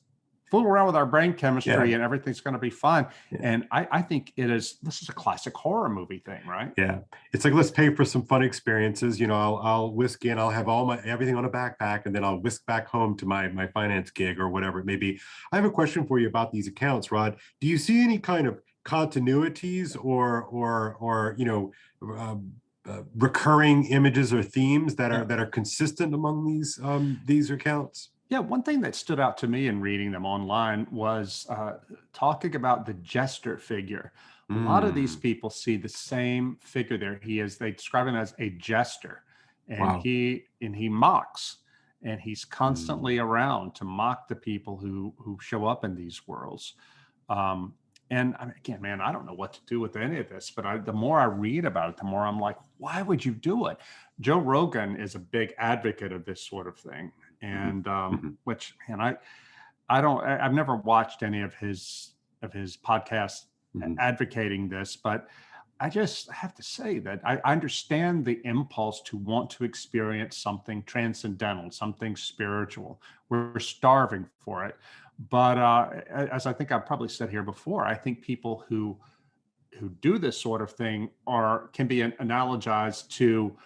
fool around with our brain chemistry and everything's going to be fine. And I think this is a classic horror movie thing, right? Yeah. It's like, let's pay for some fun experiences. I'll whisk in, I'll have everything on a backpack, and then I'll whisk back home to my finance gig or whatever it may be. I have a question for you about these accounts, Rod. Do you see any kind of continuities or recurring images or themes that are consistent among these accounts? Yeah, one thing that stood out to me in reading them online was talking about the jester figure. A lot of these people see the same figure there. They describe him as a jester, and he mocks, and he's constantly around to mock the people who show up in these worlds. And again, man, I don't know what to do with any of this, but the more I read about it, the more I'm like, why would you do it? Joe Rogan is a big advocate of this sort of thing. And which, man, I've never watched any of his podcasts advocating this, but I just have to say that I understand the impulse to want to experience something transcendental, something spiritual. We're starving for it. But as I think I've probably said here before, I think people who do this sort of thing can be analogized to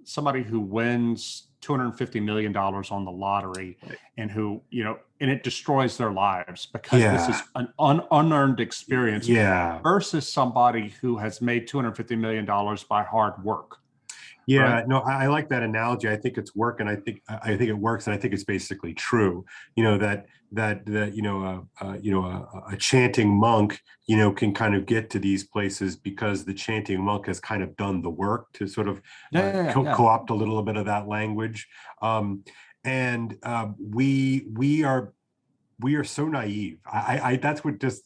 somebody who wins $250 million on the lottery, and and it destroys their lives because this is an unearned experience versus somebody who has made $250 million by hard work. right? Yeah, no, I like that analogy. I think it's work, and I think it works, and I think it's basically true. That a chanting monk, can kind of get to these places because the chanting monk has kind of done the work to sort of Yeah. co-opt a little bit of that language, and we are so naive. I that's what just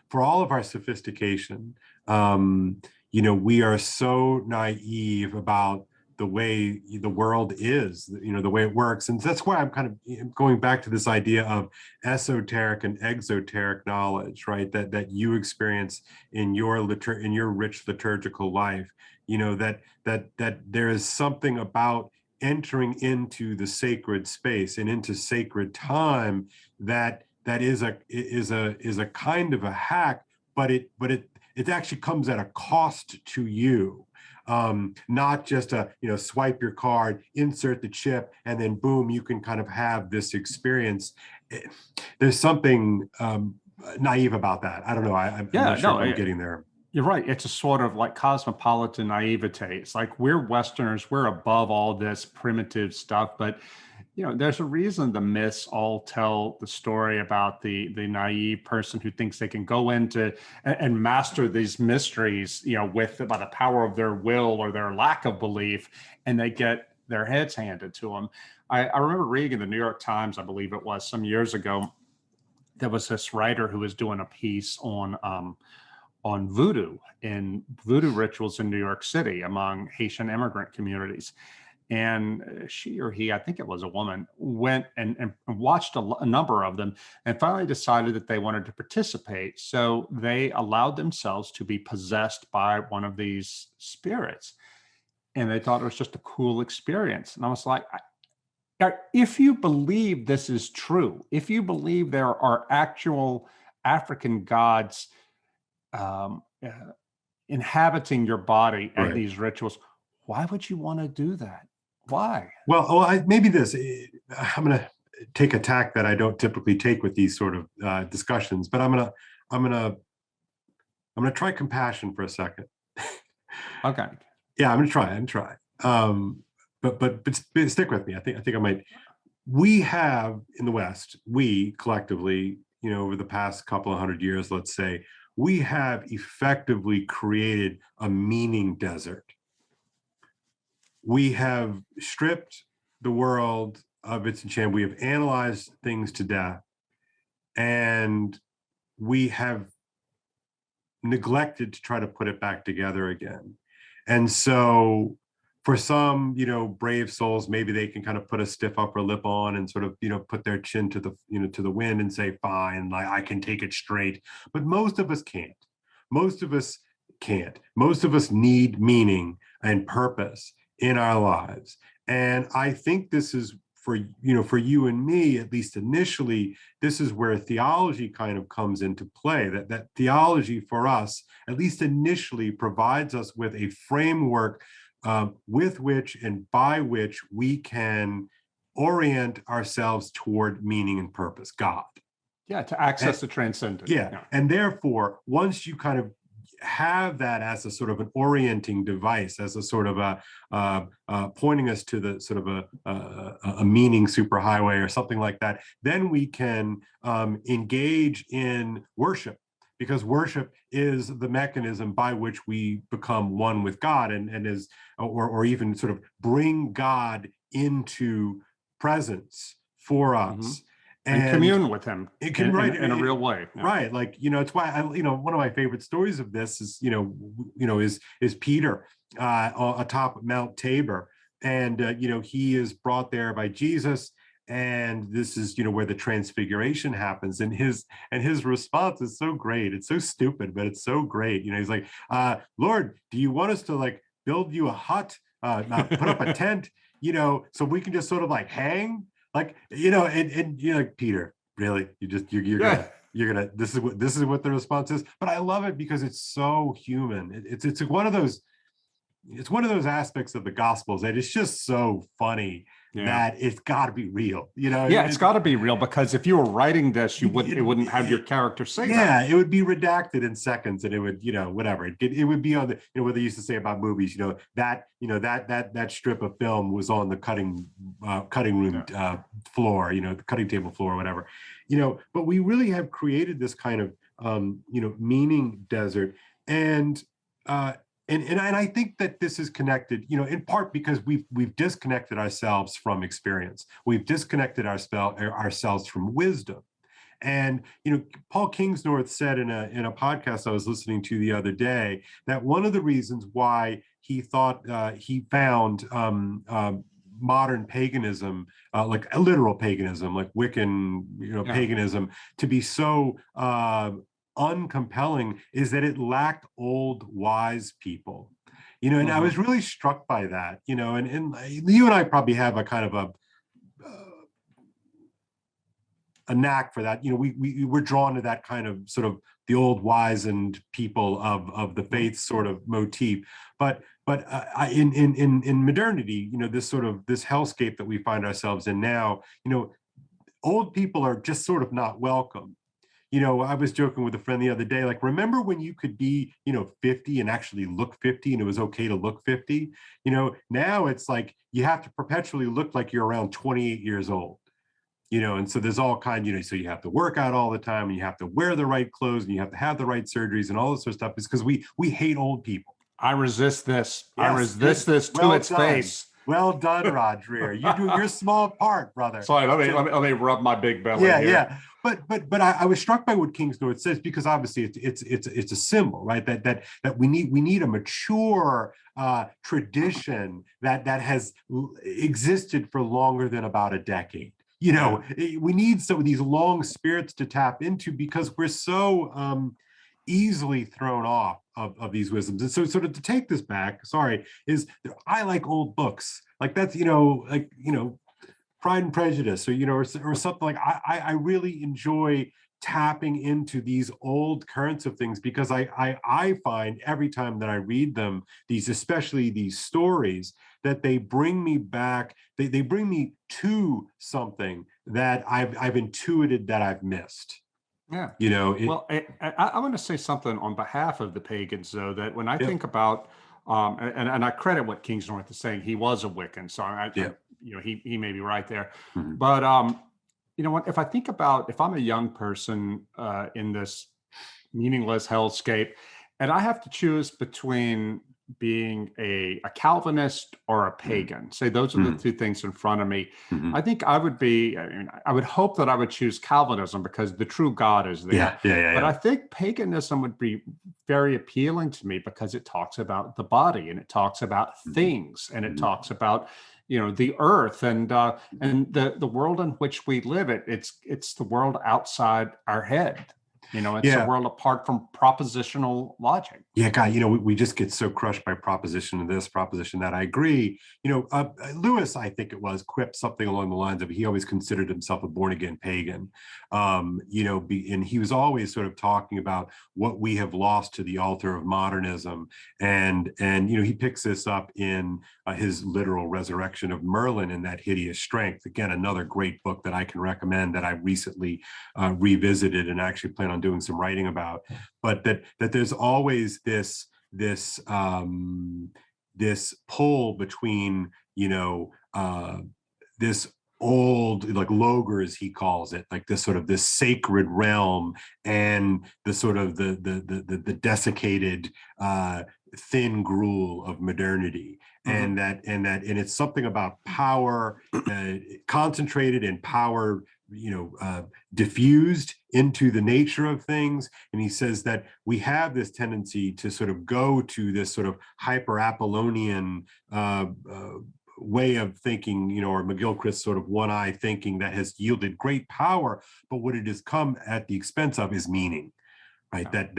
for all of our sophistication, we are so naive about the way the world is, the way it works, and that's why I'm kind of going back to this idea of esoteric and exoteric knowledge, right? That you experience in your rich liturgical life. That there is something about entering into the sacred space and into sacred time that is a kind of a hack, but it actually comes at a cost to you. Not just swipe your card, insert the chip, and then boom, you can kind of have this experience. There's something naive about that. I don't know. I'm Yeah, not sure no, if I'm getting there. you're right. It's a sort of like cosmopolitan naivete. It's like we're Westerners, we're above all this primitive stuff. But there's a reason the myths all tell the story about the naive person who thinks they can go into and master these mysteries, by the power of their will or their lack of belief, and they get their heads handed to them. I remember reading in the New York Times, I believe it was some years ago, there was this writer who was doing a piece on voodoo and voodoo rituals in New York City among Haitian immigrant communities. And she or he, I think it was a woman, went and watched a number of them and finally decided that they wanted to participate. So they allowed themselves to be possessed by one of these spirits. And they thought it was just a cool experience. And I was like, if you believe this is true, if you believe there are actual African gods um, uh, inhabiting your body at Right. these rituals, why would you want to do that? Why? Well, maybe this. I'm going to take a tack that I don't typically take with these sort of discussions, but I'm gonna try compassion for a second. Okay. Yeah, I'm gonna try. But stick with me. I think I might. We have in the West, we collectively, over the past couple of 100 years, let's say, we have effectively created a meaning desert. We have stripped the world of its enchantment. We have analyzed things to death, and we have neglected to try to put it back together again. And so for some, brave souls, maybe they can kind of put a stiff upper lip on and sort of, put their chin to the wind and say, fine, like I can take it straight. But most of us can't. Most of us can't. Most of us need meaning and purpose in our lives. And I think this is for you and me, at least initially, this is where theology kind of comes into play. That theology for us, at least initially, provides us with a framework with which and by which we can orient ourselves toward meaning and purpose, God. Yeah, to access the transcendent. Yeah. And therefore, once you kind of have that as a sort of an orienting device, as a sort of a pointing us to the sort of a meaning superhighway or something like that, then we can engage in worship, because worship is the mechanism by which we become one with God and is or even sort of bring God into presence for us. Mm-hmm. And commune with him in a real way. Yeah. Right. Like, it's why one of my favorite stories of this is, is Peter atop Mount Tabor. And, he is brought there by Jesus. And this is, where the transfiguration happens. And his response is so great. It's so stupid, but it's so great. He's like, Lord, do you want us to like build you a hut, put up a tent, so we can just sort of like hang? Like, and you're like, Peter, really? You're gonna this is what the response is. But I love it because it's so human. It's one of those aspects of the Gospels that it's just so funny Yeah. that it's got to be real. Yeah, it's got to be real, because if you were writing this, it wouldn't have your character say that. Yeah, it would be redacted in seconds, and it would, whatever. It would be on the, what they used to say about movies, that strip of film was on the cutting room floor, the cutting table floor, or whatever, But we really have created this kind of meaning desert, and I think that this is connected, in part because we've disconnected ourselves from experience. We've disconnected ourselves from wisdom. And Paul Kingsnorth said in a podcast I was listening to the other day that one of the reasons why he thought he found modern paganism, like a literal paganism, like Wiccan, paganism, to be so uncompelling is that it lacked old wise people. And I was really struck by that. And you and I probably have a kind of a knack for that. We're drawn to that kind of sort of the old wizened people of the faith sort of motif. But in modernity, this hellscape that we find ourselves in now, old people are just sort of not welcome. I was joking with a friend the other day, like, remember when you could be, 50 and actually look 50, and it was okay to look 50? Now it's like you have to perpetually look like you're around 28 years old. And so there's all so you have to work out all the time, and you have to wear the right clothes, and you have to have the right surgeries and all this sort of stuff. It's because we hate old people. I resist this. Yes, I resist this to its face. Well done, Rod Dreher. You do your small part, brother. Sorry, let me rub my big belly. Yeah, here. yeah. But I was struck by what Kingsnorth says, because obviously it's a symbol, right? That we need a mature tradition that has existed for longer than about a decade. We need some of these long spirits to tap into, because we're so easily thrown off of these wisdoms. And so sort of to take this back, is I like old books. Like that's, Pride and Prejudice, or something like I really enjoy tapping into these old currents of things, because I find every time that I read them, especially these stories, that they bring me back, they bring me to something that I've intuited that I've missed. Yeah. I want to say something on behalf of the pagans, though, that when I think about, and I credit what Kingsnorth is saying, he was a Wiccan, so he may be right there. Mm-hmm. But if I think about, if I'm a young person in this meaningless hellscape, and I have to choose between being a Calvinist or a pagan, say those are the two things in front of me, I think I would hope that I would choose Calvinism, because the true God is there. But I think paganism would be very appealing to me, because it talks about the body, and it talks about things, and it talks about the earth and the world in which we live. It's the world outside our head. It's a world apart from propositional logic. Yeah, God, we just get so crushed by proposition this, proposition that. I agree. Lewis, I think it was, quipped something along the lines of, he always considered himself a born-again pagan. And he was always sort of talking about what we have lost to the altar of modernism. And he picks this up in his literal resurrection of Merlin in That Hideous Strength. Again, another great book that I can recommend, that I recently revisited and actually plan on doing some writing about. But that there's always this pull between this old, like Loger, as he calls it, like this sort of this sacred realm, and the sort of the desiccated thin gruel of modernity. And it's something about power, concentrated in power, diffused into the nature of things. And he says that we have this tendency to sort of go to this sort of hyper Apollonian way of thinking, or McGilchrist's sort of one-eye thinking, that has yielded great power, but what it has come at the expense of is meaning. Right, that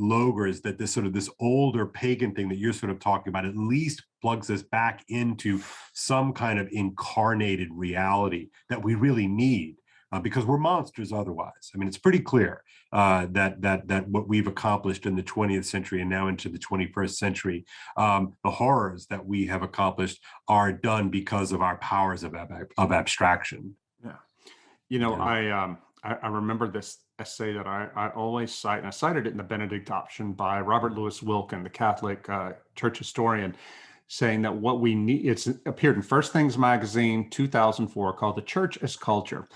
Loger is that this sort of this older pagan thing that you're sort of talking about at least plugs us back into some kind of incarnated reality that we really need. because we're monsters otherwise. I mean, it's pretty clear that what we've accomplished in the 20th century and now into the 21st century, the horrors that we have accomplished are done because of our powers of abstraction. Yeah. You know, I remember this essay that I always cite, and I cited it in the Benedict option by Robert Louis Wilkin, the Catholic church historian, saying that what we need, it's appeared in First Things Magazine, 2004, called The Church as Culture.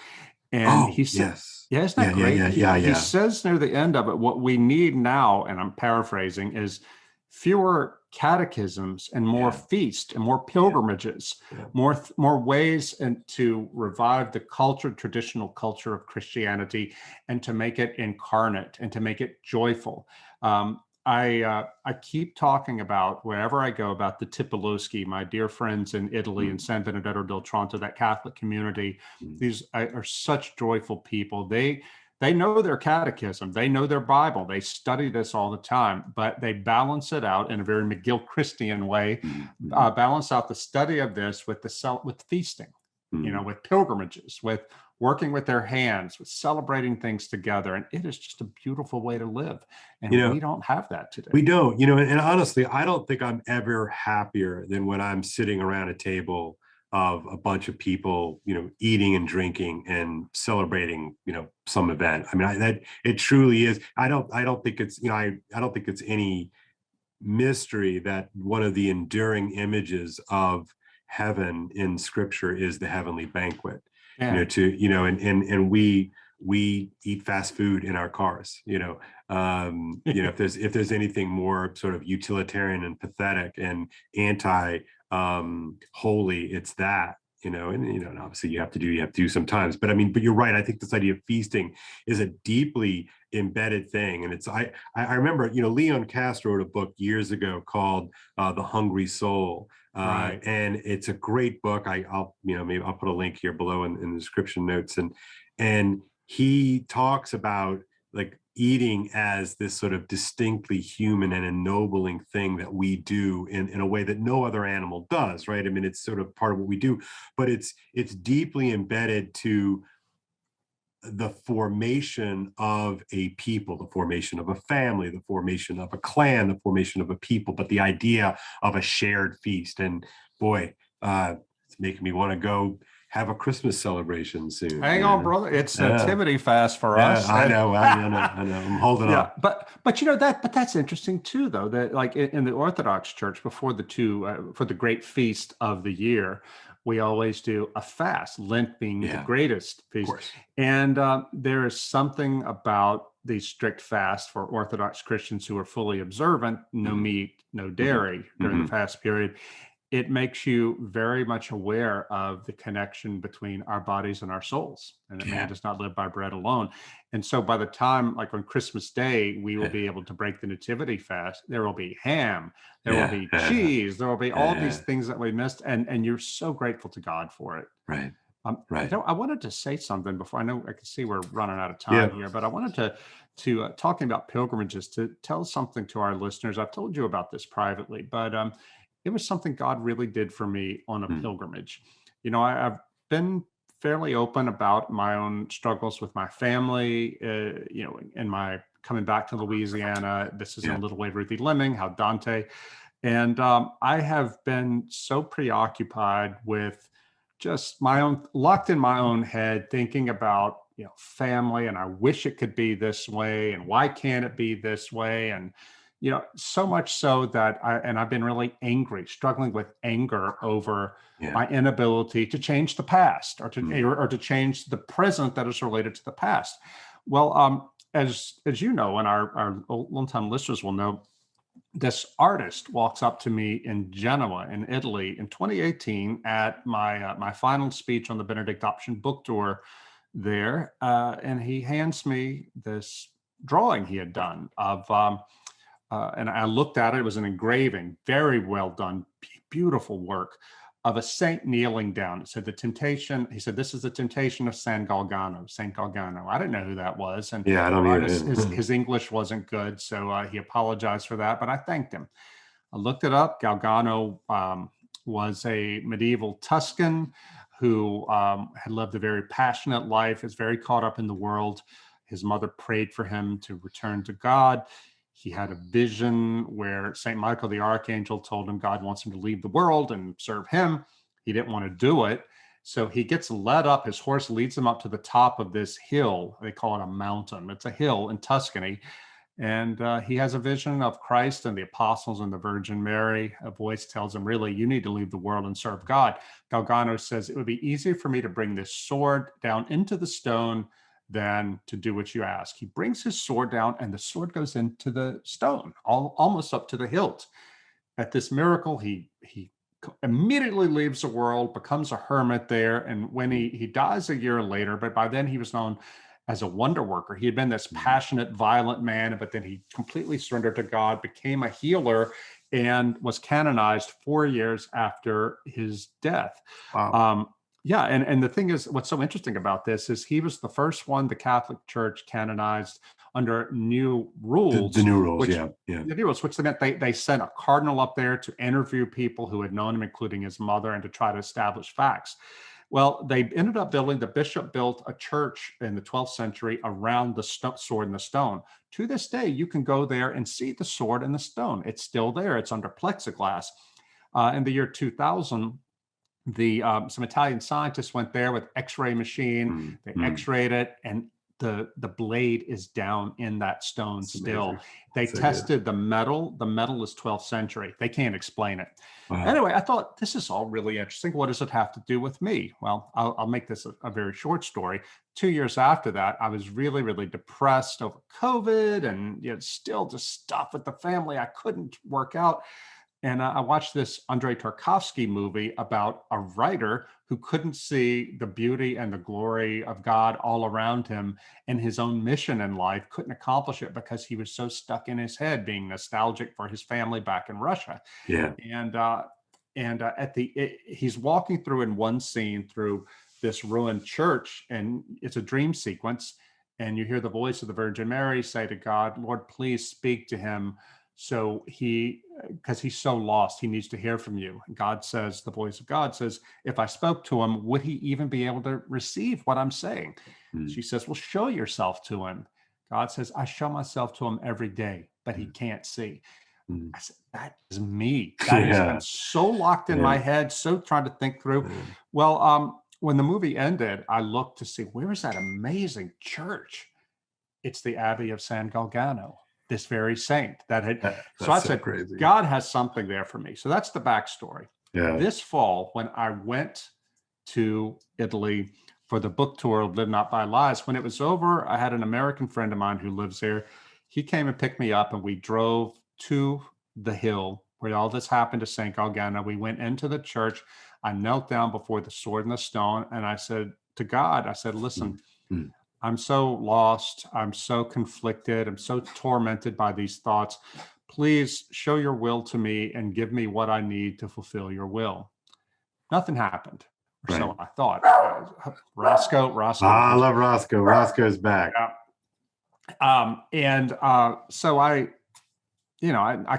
And he said, yes. Yeah, isn't that great? Yeah. He says near the end of it, what we need now, and I'm paraphrasing, is fewer catechisms and more feast and more pilgrimages, more ways and to revive the traditional culture of Christianity, and to make it incarnate and to make it joyful. I keep talking about, wherever I go, about the Tipoloschi, my dear friends in Italy and San Benedetto del Tronto, that Catholic community. These are such joyful people. They know their catechism, they know their Bible, they study this all the time, but they balance it out in a very McGill-Christian way, balance out the study of this with with feasting, with pilgrimages, with working with their hands, with celebrating things together. And it is just a beautiful way to live. And we don't have that today. We don't, and honestly, I don't think I'm ever happier than when I'm sitting around a table of a bunch of people, eating and drinking and celebrating, some event. I mean, that it truly is. I don't think it's, I don't think it's any mystery that one of the enduring images of heaven in Scripture is the heavenly banquet. Yeah. And we eat fast food in our cars. If there's anything more sort of utilitarian and pathetic and anti holy, it's that. And obviously you have to do sometimes, but you're right. I think this idea of feasting is a deeply embedded thing. And I remember, Leon Kass wrote a book years ago called The Hungry Soul. Right. And it's a great book. Maybe I'll put a link here below in the description notes. And he talks about like eating as this sort of distinctly human and ennobling thing that we do in a way that no other animal does, right? I mean, it's sort of part of what we do, but it's deeply embedded to the formation of a people, the formation of a family, the formation of a clan, the formation of a people, but the idea of a shared feast. And boy, it's making me want to go have a Christmas celebration soon. Hang on, brother. It's nativity fast for us. I know. I'm holding on. But that's interesting too, though, that like in the Orthodox Church, before for the great feast of the year, we always do a fast, Lent being the greatest feast. And there is something about the strict fast for Orthodox Christians who are fully observant, no meat, no dairy during the fast period. It makes you very much aware of the connection between our bodies and our souls, and that man does not live by bread alone. And so by the time, like on Christmas Day, we will be able to break the nativity fast. There will be ham, there will be cheese, there will be all these things that we missed. And you're so grateful to God for it. Right. I wanted to say something before. I know I can see we're running out of time here, but I wanted to talking about pilgrimages, to tell something to our listeners. I've told you about this privately, but it was something God really did for me on a pilgrimage. I've been fairly open about my own struggles with my family, and my coming back to Louisiana. This is in Little Waverly Lemming, how Dante. And I have been so preoccupied with just locked in my own head, thinking about, family, and I wish it could be this way, and why can't it be this way? And so much so that I've been really struggling with anger over my inability to change the past, or to change the present that is related to the past. Well, as you know, and our longtime listeners will know, this artist walks up to me in Genoa, in Italy, in 2018 at my final speech on the Benedict Option book tour there, and he hands me this drawing he had done of. And I looked at it. It was an engraving, very well done, beautiful work of a saint kneeling down. It said he said, this is the temptation of Saint Galgano. I didn't know who that was. And I don't either. His English wasn't good, so he apologized for that, but I thanked him. I looked it up. Galgano was a medieval Tuscan who had lived a very passionate life, is very caught up in the world. His mother prayed for him to return to God. He had a vision where St. Michael the Archangel told him God wants him to leave the world and serve him. He didn't want to do it. So he gets led up. His horse leads him up to the top of this hill. They call it a mountain. It's a hill in Tuscany. And he has a vision of Christ and the apostles and the Virgin Mary. A voice tells him, really, you need to leave the world and serve God. Galgano says, it would be easier for me to bring this sword down into the stone than to do what you ask. He brings his sword down and the sword goes into the stone, almost up to the hilt. At this miracle, he immediately leaves the world, becomes a hermit there. And when he dies a year later, but by then he was known as a wonder worker. He had been this passionate, violent man, but then he completely surrendered to God, became a healer, and was canonized 4 years after his death. Wow. Yeah, and the thing is, what's so interesting about this is he was the first one the Catholic Church canonized under new rules. The new rules, which, yeah. The new rules, which they meant they sent a cardinal up there to interview people who had known him, including his mother, and to try to establish facts. Well, they ended up the bishop built a church in the 12th century around the sword and the stone. To this day, you can go there and see the sword and the stone. It's still there. It's under plexiglass. In the year 2000, some Italian scientists went there with X-ray machine. They X-rayed it, and the blade is down in that stone. That's still amazing. They tested the metal. The metal is 12th century. They can't explain it. Wow. Anyway, I thought this is all really interesting. What does it have to do with me? Well, I'll make this a very short story. 2 years after that, I was really, really depressed over COVID and still just stuff with the family. I couldn't work out. And I watched this Andrei Tarkovsky movie about a writer who couldn't see the beauty and the glory of God all around him, and his own mission in life couldn't accomplish it because he was so stuck in his head, being nostalgic for his family back in Russia. Yeah. And he's walking through in one scene through this ruined church, and it's a dream sequence. And you hear the voice of the Virgin Mary say to God, Lord, please speak to him. So because he's so lost, he needs to hear from you. And God says, the voice of God says, if I spoke to him, would he even be able to receive what I'm saying? She says, well, show yourself to him. God says, I show myself to him every day, but he can't see. I said, that is me. That has been so locked in my head, so trying to think through. Well, when the movie ended, I looked to see, where is that amazing church? It's the Abbey of San Galgano. This very saint that had, so I said, crazy. God has something there for me. So that's the backstory. Yeah. This fall, when I went to Italy for the book tour of Live Not by Lies, when it was over, I had an American friend of mine who lives there. He came and picked me up and we drove to the hill where all this happened to St. Galgano. We went into the church. I knelt down before the sword and the stone. And I said to God, I said, listen, I'm so lost. I'm so conflicted. I'm so tormented by these thoughts. Please show your will to me and give me what I need to fulfill your will. Nothing happened. Right. So I thought. Roscoe. I love Roscoe. Roscoe's back. Yeah. So I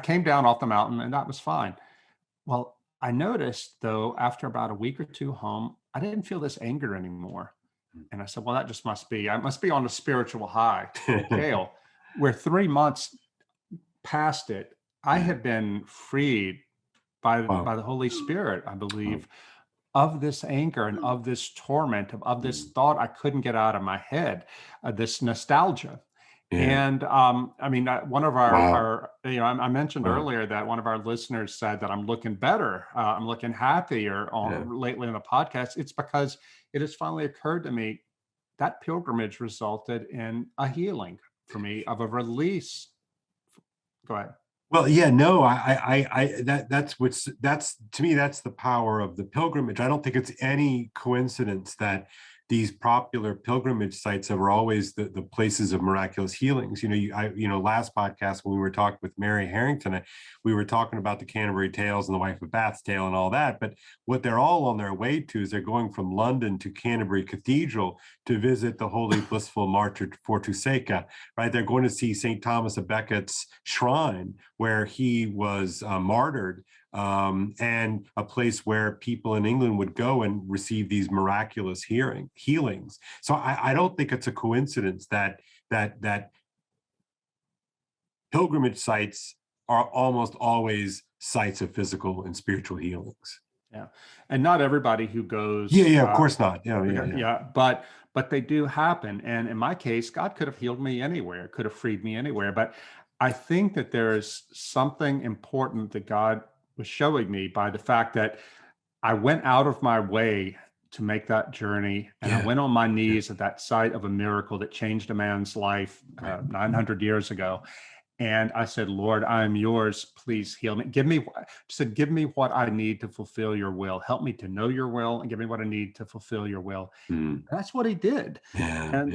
came down off the mountain and that was fine. Well, I noticed though, after about a week or two home, I didn't feel this anger anymore. And I said, well, that just I must be on a spiritual high. Cale, we're 3 months past it. I have been freed by the Holy Spirit, I believe, of this anger and of this torment, of this thought I couldn't get out of my head, this nostalgia. Yeah. And one of our I mentioned earlier that one of our listeners said that I'm looking better, I'm looking happier lately on the podcast. It's because it has finally occurred to me that pilgrimage resulted in a healing for me, of a release. Go ahead. Well, yeah, no, that's to me, that's the power of the pilgrimage. I don't think it's any coincidence that these popular pilgrimage sites are always the places of miraculous healings. Last podcast when we were talking with Mary Harrington, we were talking about the Canterbury Tales and the Wife of Bath's Tale and all that. But what they're all on their way to is they're going from London to Canterbury Cathedral to visit the Holy Blissful Martyr Fortu Seca, right? They're going to see St. Thomas of Becket's shrine where he was martyred and a place where people in England would go and receive these miraculous healings. So I don't think it's a coincidence that pilgrimage sites are almost always sites of physical and spiritual healings. Yeah, and not everybody who goes. Yeah, of course not. Yeah. But they do happen. And in my case, God could have healed me anywhere, could have freed me anywhere. But I think that there is something important that God was showing me by the fact that I went out of my way to make that journey, and I went on my knees at that site of a miracle that changed a man's life 900 years ago. And I said, Lord, I am yours. Please heal me. Give me what I need to fulfill your will. Help me to know your will and give me what I need to fulfill your will. That's what he did. And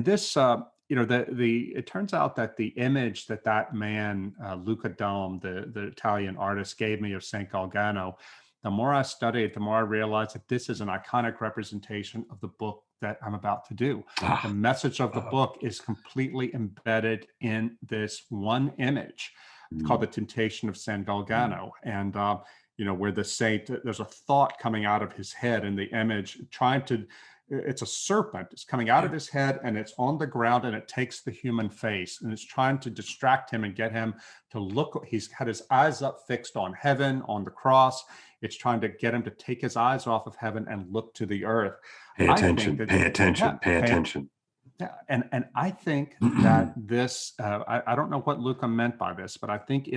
this, it turns out that the image that man, Luca Dome, the Italian artist, gave me of St. Galgano, the more I studied, the more I realized that this is an iconic representation of the book that I'm about to do. The message of the book is completely embedded in this one image. It's called The Temptation of San Galgano. And, where the saint, there's a thought coming out of his head in the image, it's a serpent. It's coming out of his head and it's on the ground and it takes the human face and it's trying to distract him and get him to look. He's had his eyes up fixed on heaven, on the cross. It's trying to get him to take his eyes off of heaven and look to the earth. Pay attention. Yeah, and I think that this, I don't know what Luca meant by this, but I think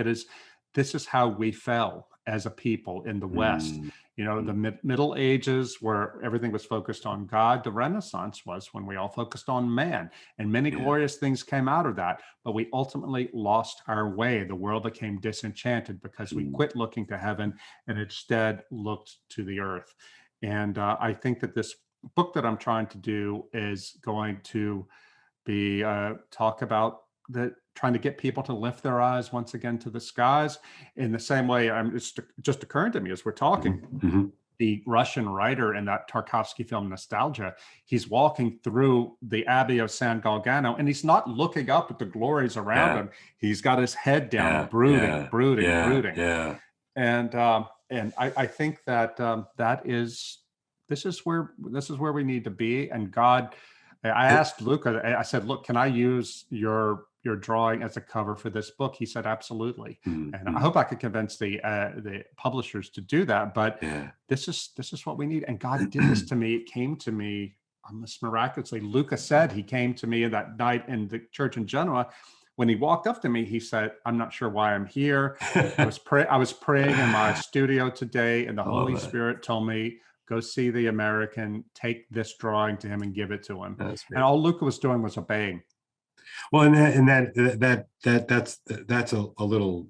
this is how we fell as a people in the West. The Middle Ages, where everything was focused on God. The Renaissance was when we all focused on man, and many glorious things came out of that. But we ultimately lost our way. The world became disenchanted because we quit looking to heaven and instead looked to the earth. And I think that this book that I'm trying to do is going to be talk about trying to get people to lift their eyes once again to the skies. In the same way, it's just occurring to me as we're talking, the Russian writer in that Tarkovsky film Nostalgia, he's walking through the Abbey of San Galgano and he's not looking up at the glories around him. He's got his head down, brooding. And I think that this is where we need to be. And God, I asked Luca, I said, look, can I use your drawing as a cover for this book? He said, absolutely. And I hope I could convince the publishers to do that. But this is what we need. And God did this to me. It came to me almost miraculously. Luca said he came to me that night in the church in Genoa. When he walked up to me, he said, I'm not sure why I'm here. I was praying in my studio today, and the Holy Spirit told me, go see the American, take this drawing to him and give it to him. And all Luca was doing was obeying. Well, that's a little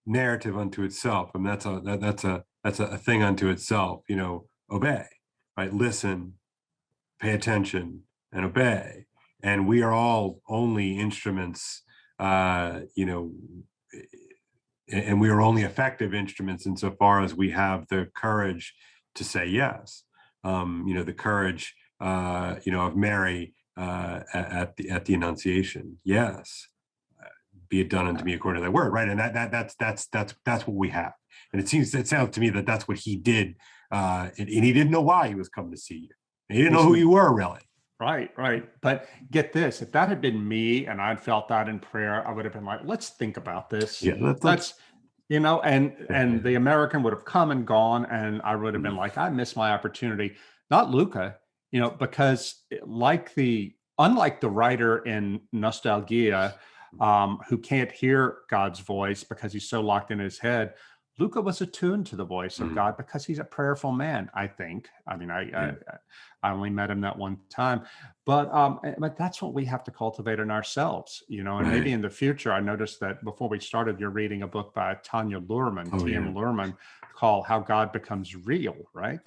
narrative unto itself. I mean, that's a thing unto itself. Obey, right? Listen, pay attention, and obey. And we are all only instruments, and we are only effective instruments insofar as we have the courage to say yes. The courage, of Mary at the Annunciation. Yes, be it done unto me according to thy word. Right, and that's what we have. And it sounds to me that that's what he did, and he didn't know why he was coming to see you. And he didn't know who you were really. Right. But get this, if that had been me and I'd felt that in prayer, I would have been like, let's think about this. Yeah, let's and the American would have come and gone, and I would have been like, I missed my opportunity. Not Luca, because unlike the writer in Nostalgia, who can't hear God's voice because he's so locked in his head, Luca was attuned to the voice of God because he's a prayerful man, I think. I mean, I only met him that one time, but that's what we have to cultivate in ourselves, and maybe in the future. I noticed that before we started, you're reading a book by Tanya Luhrmann, T.M. Luhrmann, called How God Becomes Real, right?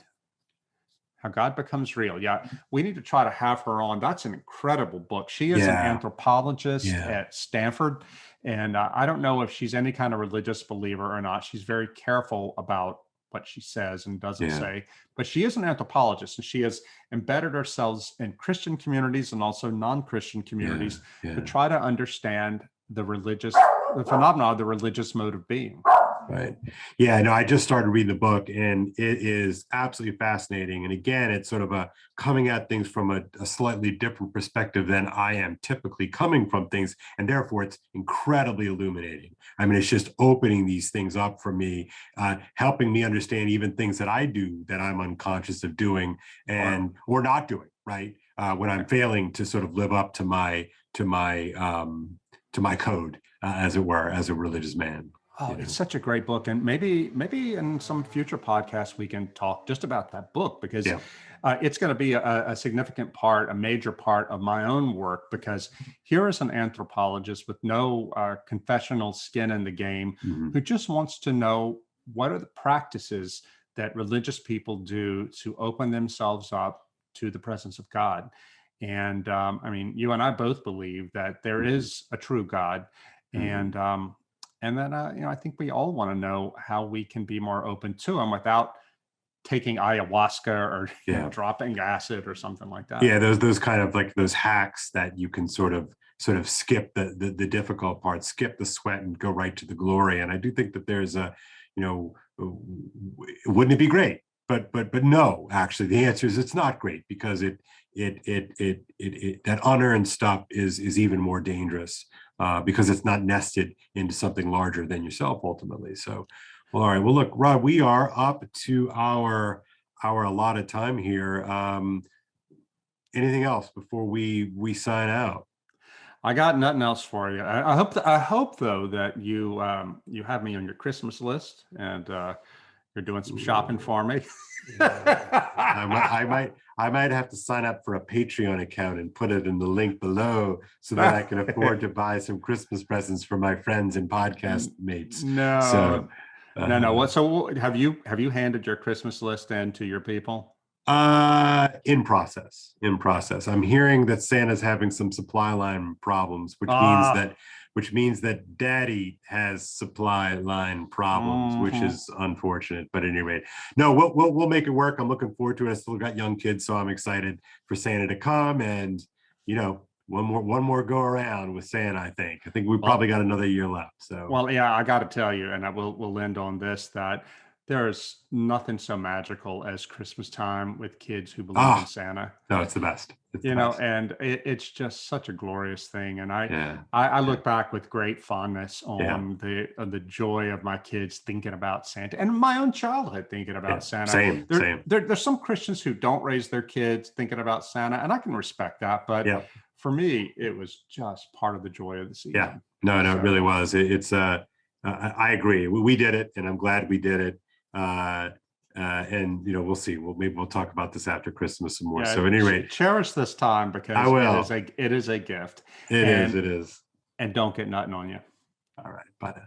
How God Becomes Real. Yeah, we need to try to have her on. That's an incredible book. She is an anthropologist at Stanford. And I don't know if she's any kind of religious believer or not. She's very careful about what she says and doesn't say. But she is an anthropologist, and she has embedded herself in Christian communities and also non-Christian communities to try to understand the religious the phenomenon of the religious mode of being. Right. Yeah, no, I just started reading the book and it is absolutely fascinating. And again, it's sort of a coming at things from a slightly different perspective than I am typically coming from things. And therefore, it's incredibly illuminating. I mean, it's just opening these things up for me, helping me understand even things that I do that I'm unconscious of doing or not doing, right? When I'm failing to sort of live up to my code, as it were, as a religious man. Oh, it's such a great book. And maybe in some future podcasts, we can talk just about that book, because it's going to be a significant part, a major part of my own work, because here is an anthropologist with no confessional skin in the game who just wants to know what are the practices that religious people do to open themselves up to the presence of God. And I mean, you and I both believe that there is a true God. And then, I think we all want to know how we can be more open to him without taking ayahuasca or dropping acid or something like that. Yeah, those kind of like those hacks that you can sort of skip the difficult part, skip the sweat, and go right to the glory. And I do think that there's wouldn't it be great? But no, actually, the answer is it's not great, because it that unearned stuff is even more dangerous. Because it's not nested into something larger than yourself ultimately. So, well, all right. Well, look, Rod, we are up to our allotted time here. Anything else before we sign out? I got nothing else for you. I hope though that you have me on your Christmas list, and you're doing some shopping for me. I might have to sign up for a Patreon account and put it in the link below so that I can afford to buy some Christmas presents for my friends and podcast mates. No. What? So have you handed your Christmas list in to your people? In process. I'm hearing that Santa's having some supply line problems, which means that Daddy has supply line problems, which is unfortunate. But anyway, no, we'll make it work. I'm looking forward to it. I still got young kids, so I'm excited for Santa to come, and one more go around with Santa. I think we probably got another year left. So I got to tell you, and we'll end on this, that there's nothing so magical as Christmas time with kids who believe in Santa. No, it's the best. And it's just such a glorious thing. And I look back with great fondness on the joy of my kids thinking about Santa, and my own childhood thinking about Santa. Same. There's some Christians who don't raise their kids thinking about Santa, and I can respect that. But for me, it was just part of the joy of the season. Yeah, no, it really was. It's I agree. We did it, and I'm glad we did it. And we'll see. Maybe we'll talk about this after Christmas some more. So at any rate, cherish this time, because I will. It is a gift. It is. And don't get nothing on you. All right. Bye now.